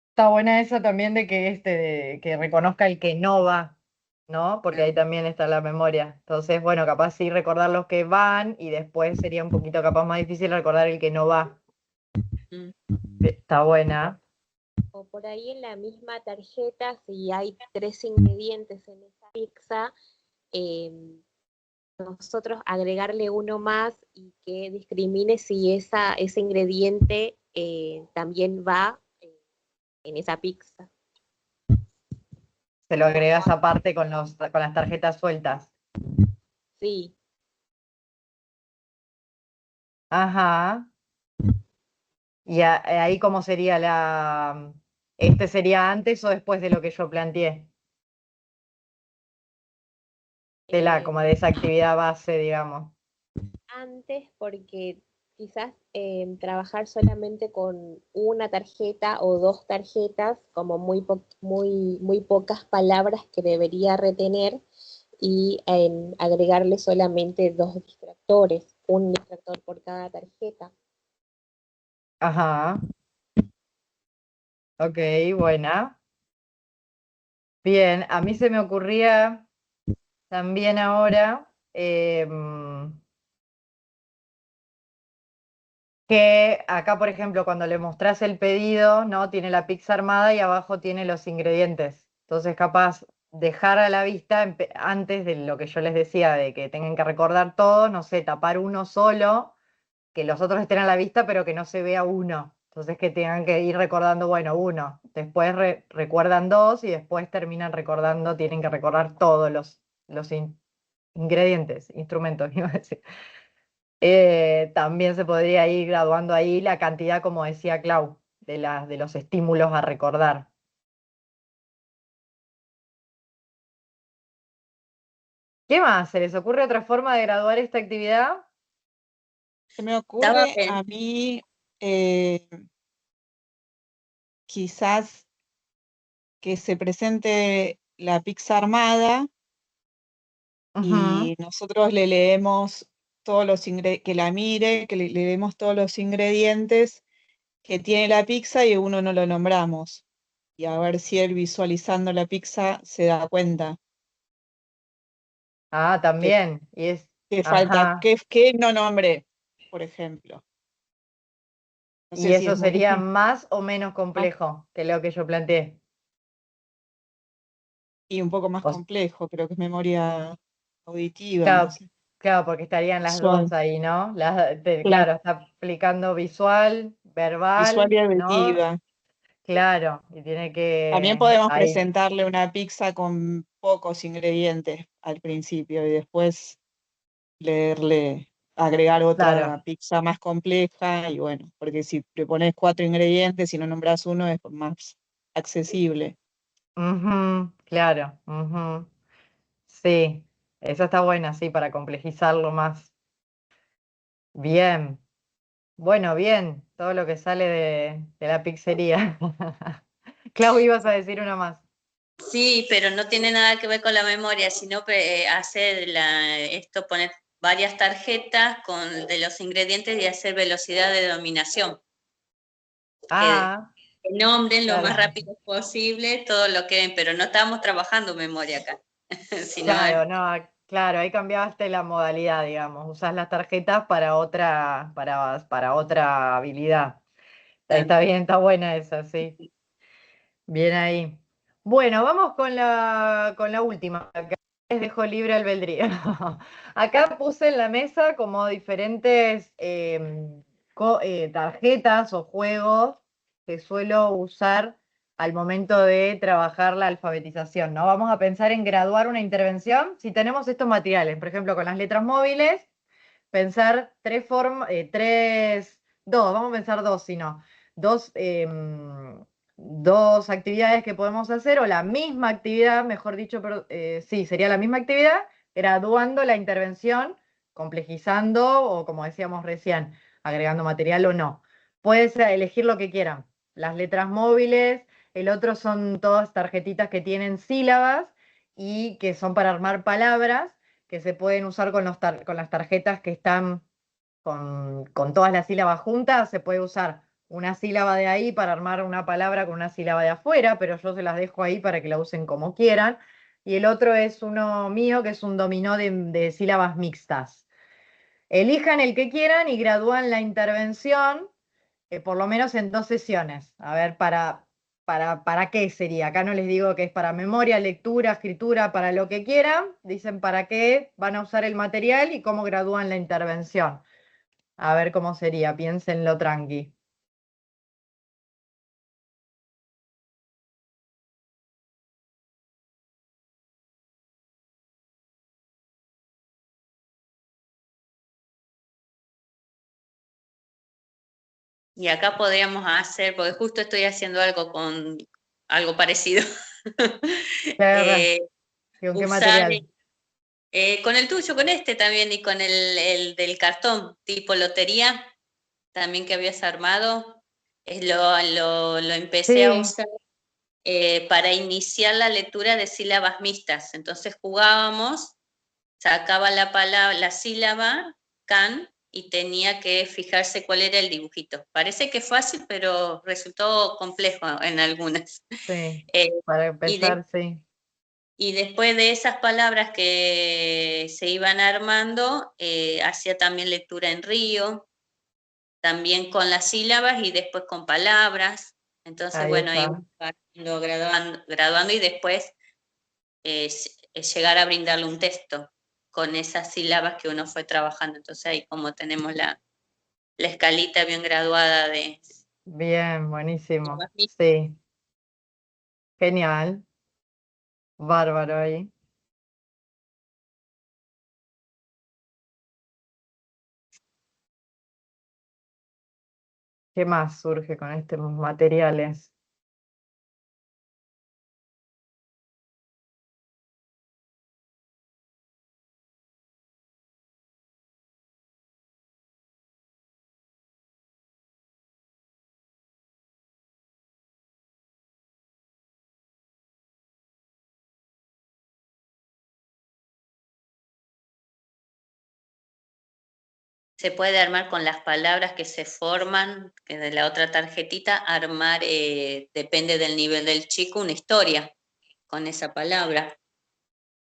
Está buena esa también de que reconozca el que no va. ¿no? Porque ahí también está la memoria. Entonces, bueno, capaz sí recordar los que van y después sería un poquito capaz más difícil recordar el que no va. Mm. Está buena. O por ahí en la misma tarjeta, si hay 3 ingredientes en esa pizza, eh, nosotros agregarle uno más y que discrimine si ese ingrediente también va en esa pizza. Se lo agregas aparte con las tarjetas sueltas. Sí, Ajá. Y ahí cómo sería ¿este sería antes o después de lo que yo planteé? Como de esa actividad base, digamos. antes porque quizás trabajar solamente con una tarjeta o 2 tarjetas, como muy pocas palabras que debería retener, y agregarle solamente 2 distractores, un distractor por cada tarjeta. Ajá. Ok, buena. Bien, a mí se me ocurría también ahora que acá, por ejemplo, cuando le mostrás el pedido, ¿no? Tiene la pizza armada y abajo tiene los ingredientes. Entonces, capaz dejar a la vista, antes de lo que yo les decía, de que tengan que recordar todo, no sé, tapar uno solo, que los otros estén a la vista, pero que no se vea uno. Entonces, que tengan que ir recordando, bueno, uno. Después recuerdan dos y después terminan recordando, tienen que recordar todos los ingredientes, instrumentos, iba a decir. También se podría ir graduando ahí la cantidad, como decía Clau, de los estímulos a recordar. ¿Qué más? ¿Se les ocurre otra forma de graduar esta actividad? Se me Estaba ocurre a mí quizás que se presente la pizza armada Ujú. y nosotros le leemos todos los ingredientes, que la mire, que le leemos todos los ingredientes que tiene la pizza y uno no lo nombramos. Y a ver si él visualizando la pizza se da cuenta Ah, que, también. que falta, Ajá. que no nombre, por ejemplo. No Y sé si eso es muy sería más o menos más- complejo que lo que yo planteé. y un poco más O s- complejo, creo que es memoria auditiva, no claro, sé, claro, porque estarían las visual. dos ahí, ¿no? Claro, Claro, está aplicando visual, visual verbal, y ¿no? auditiva. Claro, y tiene También que podemos ahí, presentarle una pizza con pocos ingredientes al principio y después leerle, agregar claro. otra pizza más compleja y bueno, porque si le pones 4 ingredientes y no nombras uno es más accesible. Ujú, claro. Ujú. Sí, eso está buena, sí, para complejizarlo más. Bien, bueno, bien, todo lo que sale de la pizzería. Clau, ibas a decir una más. Sí, pero no tiene nada que ver con la memoria, sino hacer esto, poner varias tarjetas de los ingredientes y hacer velocidad de dominación. Que, Ah, que nombren lo más claro, rápido posible todo lo que ven, pero no estamos trabajando memoria acá, sino claro, no, claro, ahí cambiaste la modalidad, digamos, usás las tarjetas para otra habilidad. Está bien, está buena esa, sí. Bien ahí. Bueno, vamos con la última. Acá les dejo libre albedrío. Acá puse en la mesa como diferentes tarjetas o juegos que suelo usar al momento de trabajar la alfabetización, ¿no? Vamos a pensar en graduar una intervención. Si tenemos estos materiales, por ejemplo, con las letras móviles, pensar dos, vamos a pensar dos, si no, dos, dos actividades que podemos hacer, o la misma actividad, mejor dicho, sí, sería la misma actividad, graduando la intervención, complejizando o, como decíamos recién, agregando material o no. Puedes elegir lo que quieran. Las letras móviles, el otro son todas tarjetitas que tienen sílabas y que son para armar palabras que se pueden usar con las tarjetas que están con todas las sílabas juntas. Se puede usar una sílaba de ahí para armar una palabra con una sílaba de afuera, pero yo se las dejo ahí para que la usen como quieran. y el otro es uno mío, que es un dominó de sílabas mixtas. Elijan el que quieran y gradúan la intervención, por lo menos en 2 sesiones. A ver, ¿para qué sería? Acá no les digo que es para memoria, lectura, escritura, para lo que quieran. Dicen para qué van a usar el material y cómo gradúan la intervención. A ver cómo sería, piénsenlo tranqui. Y acá podríamos hacer, porque justo estoy haciendo algo con algo parecido. ¿Con qué Usar material? con el tuyo, con este también, y con el del cartón, tipo lotería, también que habías armado, lo empecé a Sí, usar para iniciar la lectura de sílabas mixtas. Entonces jugábamos, sacaba la palabra, la sílaba, can, y tenía que fijarse cuál era el dibujito. Parece que es fácil, pero resultó complejo en algunas. sí, Eh, para y, de- empezar, sí. y después de esas palabras que se iban armando, hacía también lectura en río, también con las sílabas y después con palabras. Entonces, Ahí bueno, ahí está. lo graduando y después llegar a brindarle un texto con esas sílabas que uno fue trabajando. Entonces ahí como tenemos la escalita bien graduada de Bien, buenísimo. sílabas mixtas. Sí, genial. Bárbaro ahí. ¿Qué más surge con estos materiales? Se puede armar con las palabras que se forman, que de la otra tarjetita, armar, depende del nivel del chico, una historia con esa palabra,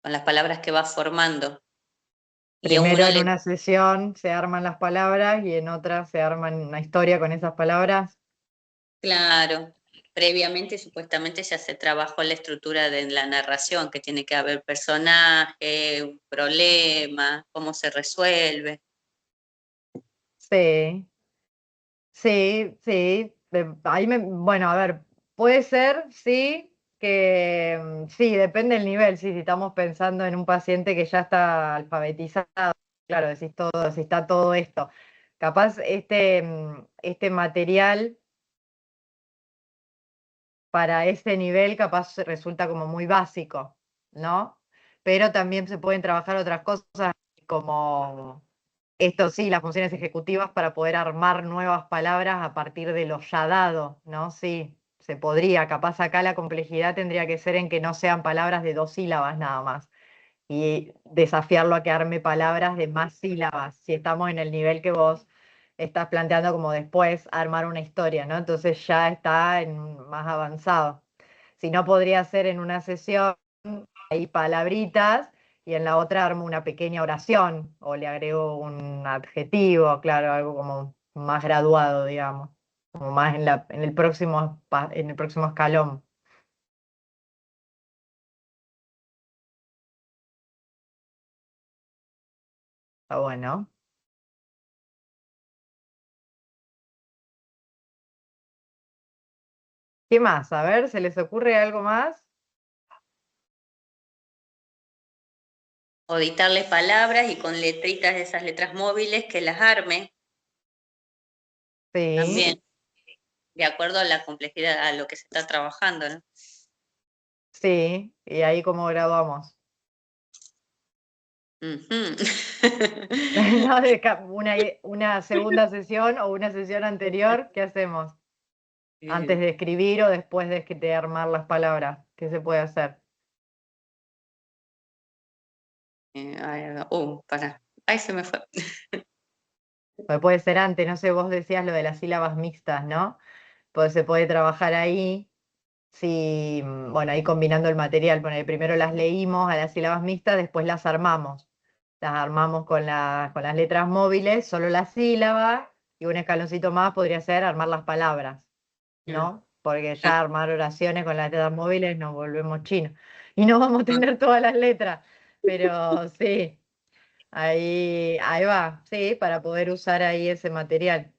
con las palabras que va formando. Y a Primero uno en le, una sesión se arman las palabras y en otra se arman una historia con esas palabras. claro, previamente supuestamente ya se trabajó la estructura de la narración, que tiene que haber personaje, un problema, cómo se resuelve. Sí, sí, sí. Bueno, a ver, puede ser, sí, que sí, depende del nivel. Sí, si estamos pensando en un paciente que ya está alfabetizado, claro, decís todo, si está todo esto. Capaz este material para ese nivel capaz resulta como muy básico, ¿no? Pero también se pueden trabajar otras cosas como esto sí, las funciones ejecutivas para poder armar nuevas palabras a partir de lo ya dado, ¿no? Sí, se podría. Capaz acá la complejidad tendría que ser en que no sean palabras de 2 sílabas nada más y desafiarlo a que arme palabras de más sílabas, si estamos en el nivel que vos estás planteando como después armar una historia, ¿no? Entonces ya está más avanzado. Si no, podría ser en una sesión, hay palabritas y en la otra armo una pequeña oración o le agrego un adjetivo, claro, algo como más graduado, digamos, como más en el próximo escalón. Está bueno. ¿Qué más? A ver, ¿se les ocurre algo más? O dictarle palabras y con letritas de esas letras móviles que las arme Sí, también, de acuerdo a la complejidad, a lo que se está trabajando, ¿no? sí, y ahí cómo graduamos. Ujú. ¿No? Una segunda sesión o una sesión anterior, ¿qué hacemos? Antes de escribir o después de armar las palabras, ¿qué se puede hacer? Pará. Ahí se me fue. Puede ser antes, no sé, vos decías lo de las sílabas mixtas, ¿no? Pues se puede trabajar ahí si, bueno, ahí combinando el material, primero las leímos a las sílabas mixtas, después las armamos. Las armamos con las letras móviles, solo la sílaba, y un escaloncito más podría ser armar las palabras, ¿no? Porque ya armar oraciones con las letras móviles nos volvemos chinos. Y no vamos a tener todas las letras, pero sí, ahí va, sí, para poder usar ahí ese material.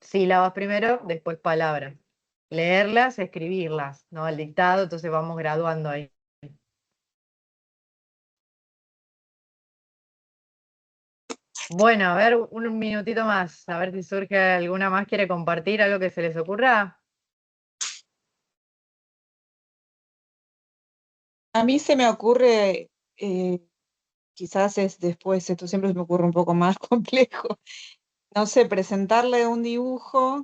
Sílabas primero, después palabras. Leerlas, escribirlas, ¿no? El dictado, entonces vamos graduando ahí. Bueno, a ver, un minutito más, a ver si surge alguna más, quiere compartir algo que se les ocurra. A mí se me ocurre, quizás es después, esto siempre se me ocurre un poco más complejo, no sé, presentarle un dibujo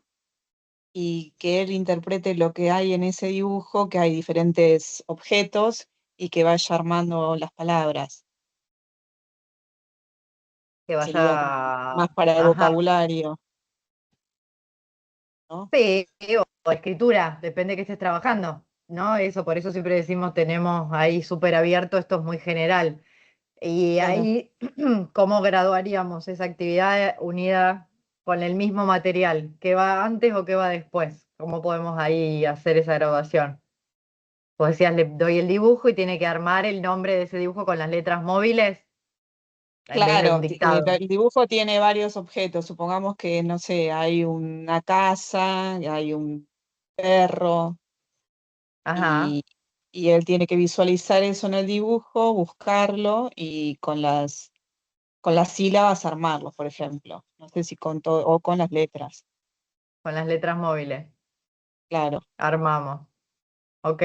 y que él interprete lo que hay en ese dibujo, que hay diferentes objetos y que vaya armando las palabras. Que Sería como más vaya, para el ajá, vocabulario, ¿no? sí, o escritura, depende que estés trabajando, ¿no? Eso, por eso siempre decimos, tenemos ahí súper abierto, esto es muy general. Y Claro. ahí, ¿cómo graduaríamos esa actividad unida con el mismo material? ¿Qué va antes o qué va después? ¿Cómo podemos ahí hacer esa graduación? Pues decías, le doy el dibujo y tiene que armar el nombre de ese dibujo con las letras móviles en vez de un Claro, dictado. el dibujo tiene varios objetos. Supongamos que, no sé, hay una casa, hay un perro, Ajá, y, y él tiene que visualizar eso en el dibujo, buscarlo y con las sílabas armarlo, por ejemplo. No sé si con todo, o con las letras, con las letras móviles. claro. Armamos. Ok.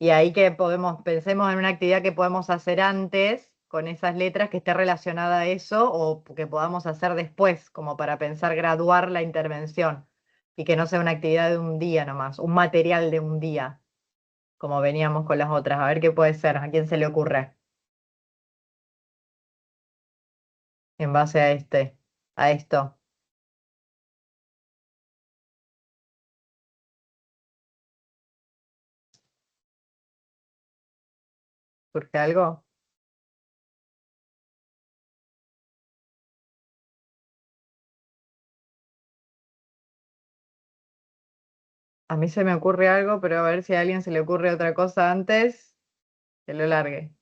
Y ahí que podemos, pensemos en una actividad que podemos hacer antes con esas letras que esté relacionada a eso o que podamos hacer después, como para pensar graduar la intervención y que no sea una actividad de un día nomás, un material de un día, como veníamos con las otras. A ver qué puede ser, a quién se le ocurre en base a esto. ¿Surge algo? A mí se me ocurre algo, pero a ver si a alguien se le ocurre otra cosa antes, que lo largue.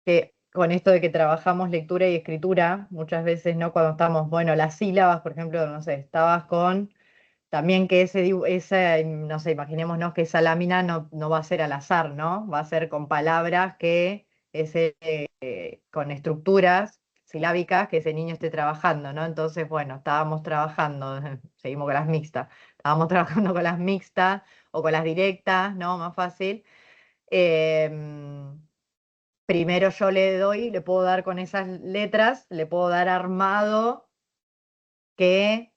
Que con esto de que trabajamos lectura y escritura, muchas veces, ¿no? Cuando estamos, bueno, las sílabas, por ejemplo, no sé, estabas con, también que no sé, imaginémonos que esa lámina no va a ser al azar, ¿no? Va a ser con palabras con estructuras silábicas que ese niño esté trabajando, ¿no? Entonces, bueno, estábamos trabajando, seguimos con las mixtas, estábamos trabajando con las mixtas o con las directas, ¿no? Más fácil. Em, Primero yo le doy, le puedo dar con esas letras, le puedo dar armado que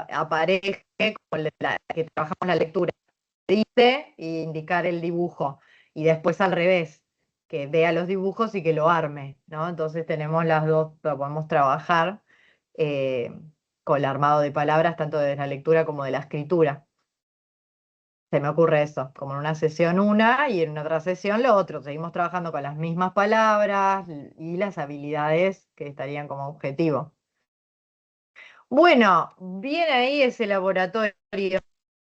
apareje con que trabajamos la lectura, dice y indicar el dibujo. Y después al revés, que vea los dibujos y que lo arme, ¿no? Entonces tenemos las dos, lo podemos trabajar eh, con el armado de palabras, tanto de la lectura como de la escritura. Se me ocurre eso, como en una sesión una y en otra sesión lo otro. Seguimos trabajando con las mismas palabras y las habilidades que estarían como objetivo. Bueno, bien ahí ese laboratorio,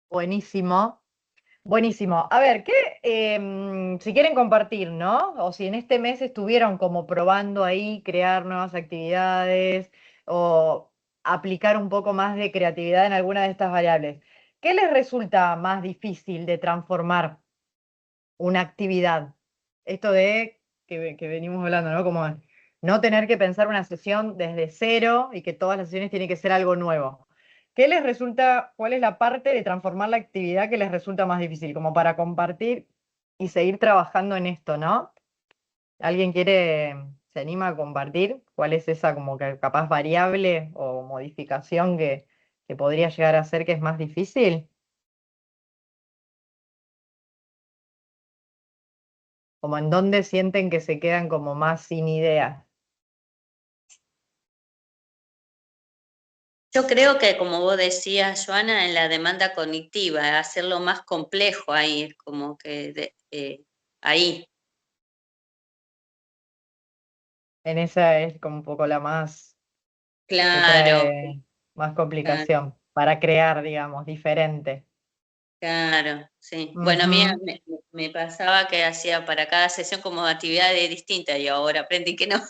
buenísimo, buenísimo. A ver, si quieren compartir, ¿no? O si en este mes estuvieron como probando ahí crear nuevas actividades o aplicar un poco más de creatividad en alguna de estas variables. ¿Qué les resulta más difícil de transformar una actividad? Esto de que venimos hablando, ¿no? Como no tener que pensar una sesión desde cero y que todas las sesiones tienen que ser algo nuevo. ¿Qué les resulta, cuál es la parte de transformar la actividad que les resulta más difícil? Como para compartir y seguir trabajando en esto, ¿no? ¿Alguien se anima a compartir cuál es esa como que capaz variable o modificación que podría llegar a ser que es más difícil? Como en dónde sienten que se quedan como más sin ideas. Yo creo que, como vos decías, Joana, en la demanda cognitiva, hacerlo más complejo ahí, es como que ahí, En esa es como un poco la más que claro, trae más claro, complicación para crear, digamos, diferente. claro, sí. Bueno, a mí Ujú, me pasaba que hacía para cada sesión como actividades distintas y ahora aprendí que no.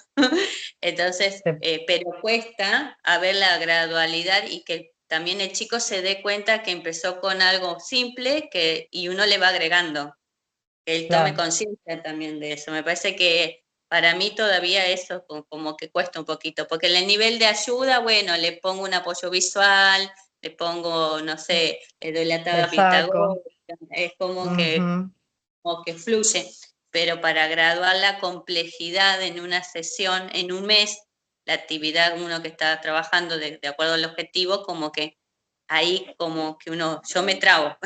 Entonces, se- pero cuesta a ver la gradualidad y que también el chico se dé cuenta que empezó con algo simple y uno le va agregando. Que él tome claro, conciencia también de eso. Me parece que para mí todavía eso como que cuesta un poquito, porque en el nivel de ayuda, bueno, le pongo un apoyo visual, le pongo, no sé, le doy la le tabla saco. pitagórica, es Ujú, como que fluye, pero para graduar la complejidad en una sesión, en un mes, la actividad uno que está trabajando de acuerdo al objetivo, como que ahí como que yo me trabo,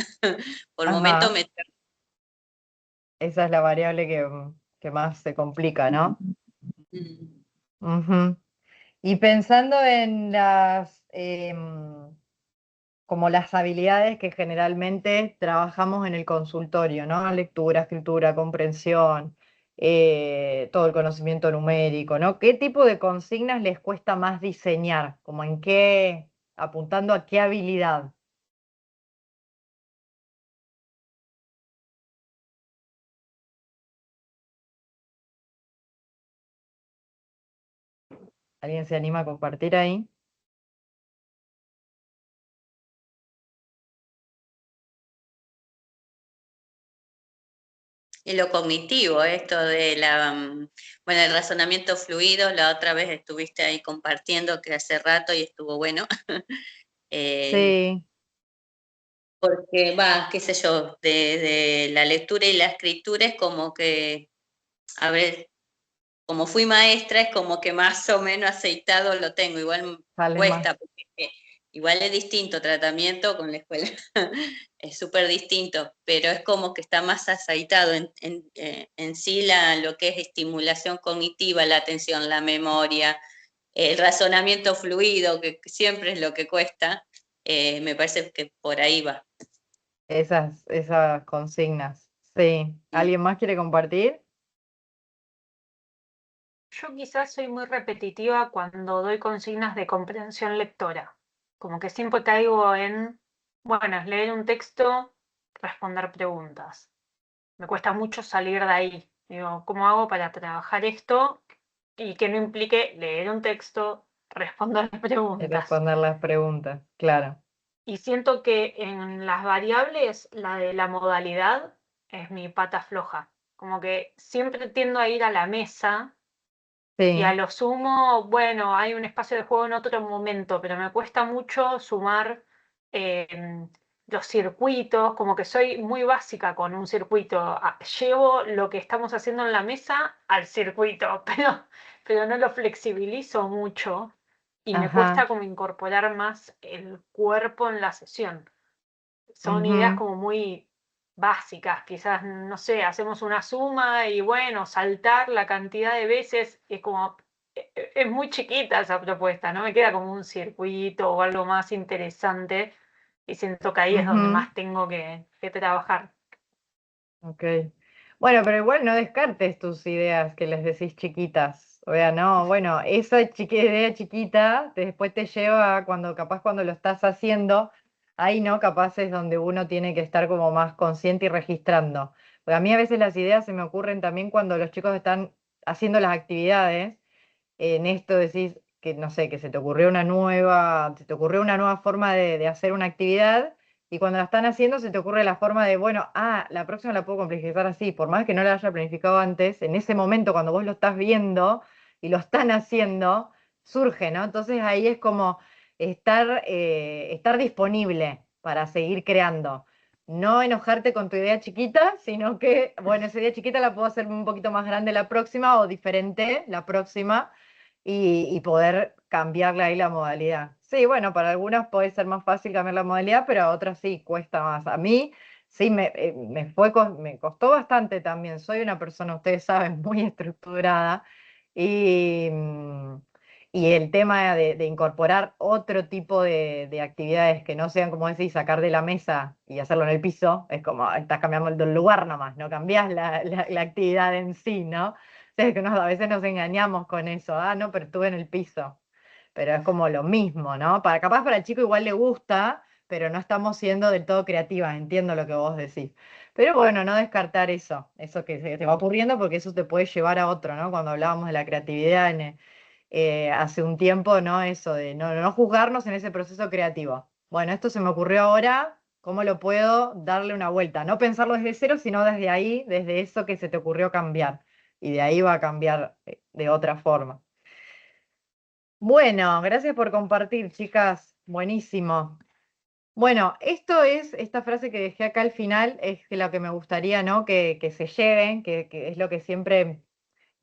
por momento ajá, me trabo. esa es la variable que más se complica, ¿no? Mm. Ujú. Y pensando en como las habilidades que generalmente trabajamos en el consultorio, ¿no? Lectura, escritura, comprensión, todo el conocimiento numérico, ¿no? ¿Qué tipo de consignas les cuesta más diseñar? Como en qué, apuntando a qué habilidad. ¿Alguien se anima a compartir ahí? Y lo cognitivo, esto de bueno, el razonamiento fluido, la otra vez estuviste ahí compartiendo que hace rato y estuvo bueno. Eh, Sí, porque va, qué sé yo, de la lectura y la escritura es como que, a ver, como fui maestra, es como que más o menos aceitado lo tengo. Igual sale cuesta, más. porque igual es distinto tratamiento con la escuela. Es súper distinto, pero es como que está más aceitado en sí lo que es estimulación cognitiva, la atención, la memoria, el razonamiento fluido, que siempre es lo que cuesta. Me parece que por ahí va. Esas consignas. Sí. ¿Alguien más quiere compartir? Yo quizás soy muy repetitiva cuando doy consignas de comprensión lectora. Como que siempre caigo en, bueno, es leer un texto, responder preguntas. Me cuesta mucho salir de ahí. Digo, ¿cómo hago para trabajar esto y que no implique leer un texto, responder Y preguntas? responder las preguntas, claro. Y siento que en las variables, la de la modalidad es mi pata floja. Como que siempre tiendo a ir a la mesa y a Sí, lo sumo, bueno, hay un espacio de juego en otro momento, pero me cuesta mucho sumar eh, los circuitos, como que soy muy básica con un circuito. Llevo lo que estamos haciendo en la mesa al circuito, pero no lo flexibilizo mucho y me cuesta ajá. como incorporar más el cuerpo en la sesión. Son ideas Ujú, como muy básicas, quizás, no sé, hacemos una suma y bueno, saltar la cantidad de veces es como, es muy chiquita esa propuesta, ¿no? Me queda como un circuito o algo más interesante y siento que ahí es donde ujú, más tengo que trabajar. ok. Bueno, pero igual no descartes tus ideas que les decís chiquitas. O sea, no, bueno, esa idea chiquita después te lleva a capaz cuando lo estás haciendo, ahí no, capaz es donde uno tiene que estar como más consciente y registrando. Porque a mí a veces las ideas se me ocurren también cuando los chicos están haciendo las actividades. En esto decís que, no sé, que se te ocurrió una nueva forma de hacer una actividad y cuando la están haciendo se te ocurre la forma de, bueno, la próxima la puedo complejizar así, por más que no la haya planificado antes, en ese momento cuando vos lo estás viendo y lo están haciendo, surge, ¿no? Entonces ahí es como estar disponible para seguir creando. No enojarte con tu idea chiquita, sino que, bueno, esa idea chiquita la puedo hacer un poquito más grande la próxima o diferente la próxima y poder cambiarle ahí la modalidad. Sí, bueno, para algunas puede ser más fácil cambiar la modalidad, pero a otras sí, cuesta más. A mí sí me costó bastante también. Soy una persona, ustedes saben, muy estructurada y, Y el tema de incorporar otro tipo de actividades que no sean, como decís, sacar de la mesa y hacerlo en el piso, es como estás cambiando el lugar nomás, no cambiás la actividad en sí, ¿no? O sea, es que a veces nos engañamos con eso, no, pero estuve en el piso. Pero es como lo mismo, ¿no? Capaz para el chico igual le gusta, pero no estamos siendo del todo creativas, entiendo lo que vos decís. Pero bueno, no descartar eso que se te va ocurriendo, porque eso te puede llevar a otro, ¿no? Cuando hablábamos de la creatividad hace un tiempo, ¿no? Eso de no juzgarnos en ese proceso creativo. Bueno, esto se me ocurrió ahora, ¿cómo lo puedo darle una vuelta? No pensarlo desde cero, sino desde ahí, desde eso que se te ocurrió cambiar. Y de ahí va a cambiar de otra forma. Bueno, gracias por compartir, chicas. Buenísimo. Bueno, esta frase que dejé acá al final es lo que me gustaría, ¿no? Que se lleven, que es lo que siempre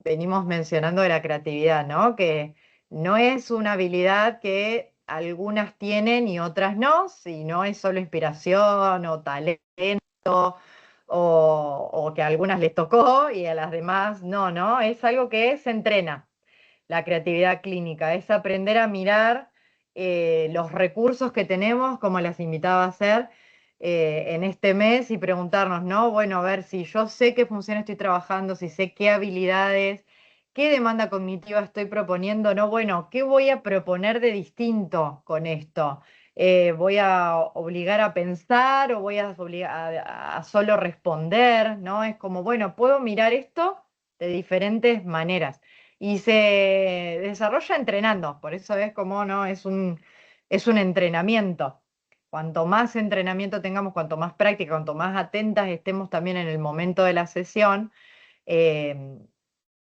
venimos mencionando de la creatividad, ¿no? Que no es una habilidad que algunas tienen y otras no, sino es solo inspiración o talento o que a algunas les tocó y a las demás no, ¿no? Es algo que se entrena, la creatividad clínica, es aprender a mirar los recursos que tenemos, como las invitaba a hacer en este mes, y preguntarnos, ¿no? Bueno, a ver si yo sé qué función estoy trabajando, si sé qué habilidades, qué demanda cognitiva estoy proponiendo, ¿no? Bueno, ¿qué voy a proponer de distinto con esto? ¿Voy a obligar a pensar o voy a obligar a solo responder, ¿no? Es como, bueno, puedo mirar esto de diferentes maneras y se desarrolla entrenando, por eso es como, ¿no? Es un entrenamiento. Cuanto más entrenamiento tengamos, cuanto más práctica, cuanto más atentas estemos también en el momento de la sesión, eh,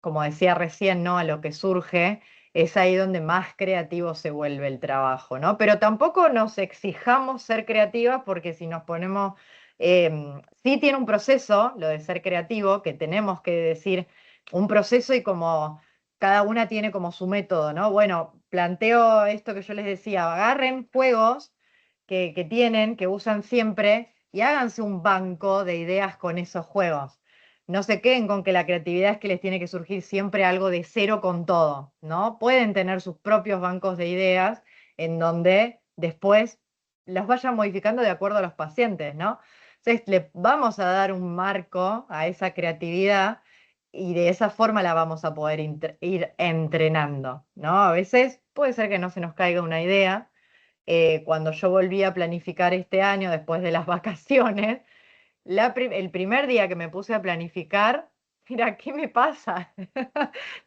como decía recién, ¿no? A lo que surge, es ahí donde más creativo se vuelve el trabajo, ¿no? Pero tampoco nos exijamos ser creativas, porque si nos ponemos, sí tiene un proceso, lo de ser creativo, que tenemos que decir un proceso, y como cada una tiene como su método, ¿no? Bueno, planteo esto que yo les decía: agarren juegos que tienen, que usan siempre, y háganse un banco de ideas con esos juegos. No se queden con que la creatividad es que les tiene que surgir siempre algo de cero con todo, ¿no? Pueden tener sus propios bancos de ideas en donde después los vayan modificando de acuerdo a los pacientes, ¿no? Entonces le vamos a dar un marco a esa creatividad, y de esa forma la vamos a poder ir entrenando, ¿no? A veces puede ser que no se nos caiga una idea. Cuando yo volví a planificar este año después de las vacaciones, el primer día que me puse a planificar, mira, ¿qué me pasa?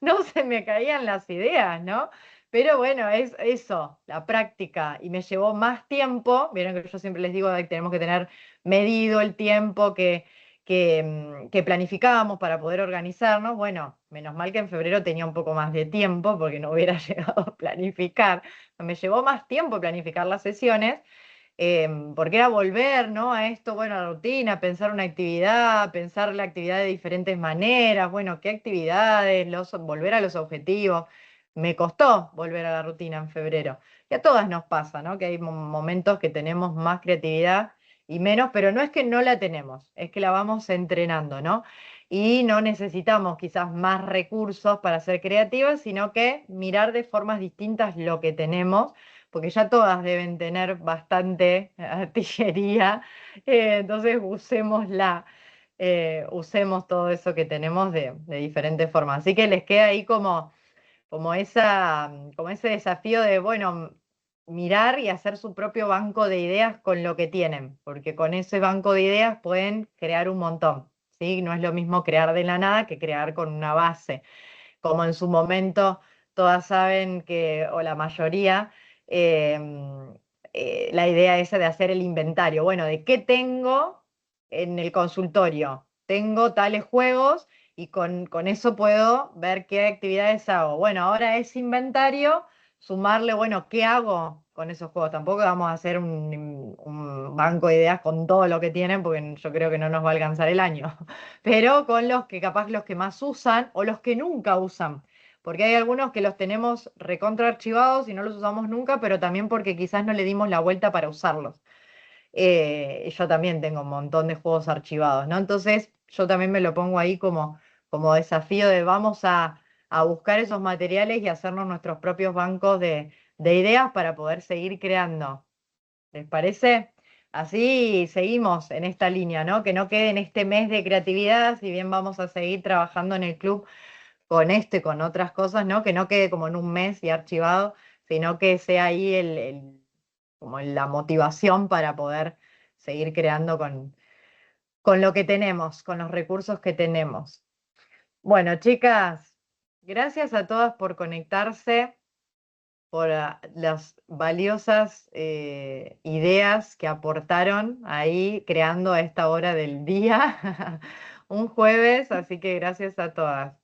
No se me caían las ideas, ¿no? Pero bueno, es eso, la práctica, y me llevó más tiempo. Vieron que yo siempre les digo que tenemos que tener medido el tiempo que planificábamos para poder organizarnos. Bueno, menos mal que en febrero tenía un poco más de tiempo, porque no hubiera llegado a planificar. Me llevó más tiempo planificar las sesiones, porque era volver, ¿no? A esto, bueno, a la rutina, pensar una actividad, pensar la actividad de diferentes maneras, bueno, qué actividades, volver a los objetivos. Me costó volver a la rutina en febrero. Y a todas nos pasa, ¿no? Que hay momentos que tenemos más creatividad y menos, pero no es que no la tenemos, es que la vamos entrenando, ¿no? Y no necesitamos quizás más recursos para ser creativas, sino que mirar de formas distintas lo que tenemos, porque ya todas deben tener bastante artillería, entonces usémosla, usemos todo eso que tenemos de diferentes formas. Así que les queda ahí como ese desafío de, bueno, mirar y hacer su propio banco de ideas con lo que tienen, porque con ese banco de ideas pueden crear un montón, ¿sí? No es lo mismo crear de la nada que crear con una base, como en su momento todas saben que, o la mayoría, la idea esa de hacer el inventario. Bueno, ¿de qué tengo en el consultorio? Tengo tales juegos, y con eso puedo ver qué actividades hago. Bueno, ahora ese inventario, sumarle, bueno, ¿qué hago con esos juegos? Tampoco vamos a hacer un banco de ideas con todo lo que tienen, porque yo creo que no nos va a alcanzar el año. Pero con los que capaz los que más usan o los que nunca usan. Porque hay algunos que los tenemos recontra archivados y no los usamos nunca, pero también porque quizás no le dimos la vuelta para usarlos. Yo también tengo un montón de juegos archivados, ¿no? Entonces yo también me lo pongo ahí como desafío de vamos a a buscar esos materiales y hacernos nuestros propios bancos de ideas para poder seguir creando. ¿Les parece? Así seguimos en esta línea, ¿no? Que no quede en este mes de creatividad, si bien vamos a seguir trabajando en el club con esto y con otras cosas, ¿no? Que no quede como en un mes y archivado, sino que sea ahí como la motivación para poder seguir creando con lo que tenemos, con los recursos que tenemos. Bueno, chicas, gracias a todas por conectarse, por las valiosas ideas que aportaron ahí creando a esta hora del día, un jueves, así que gracias a todas.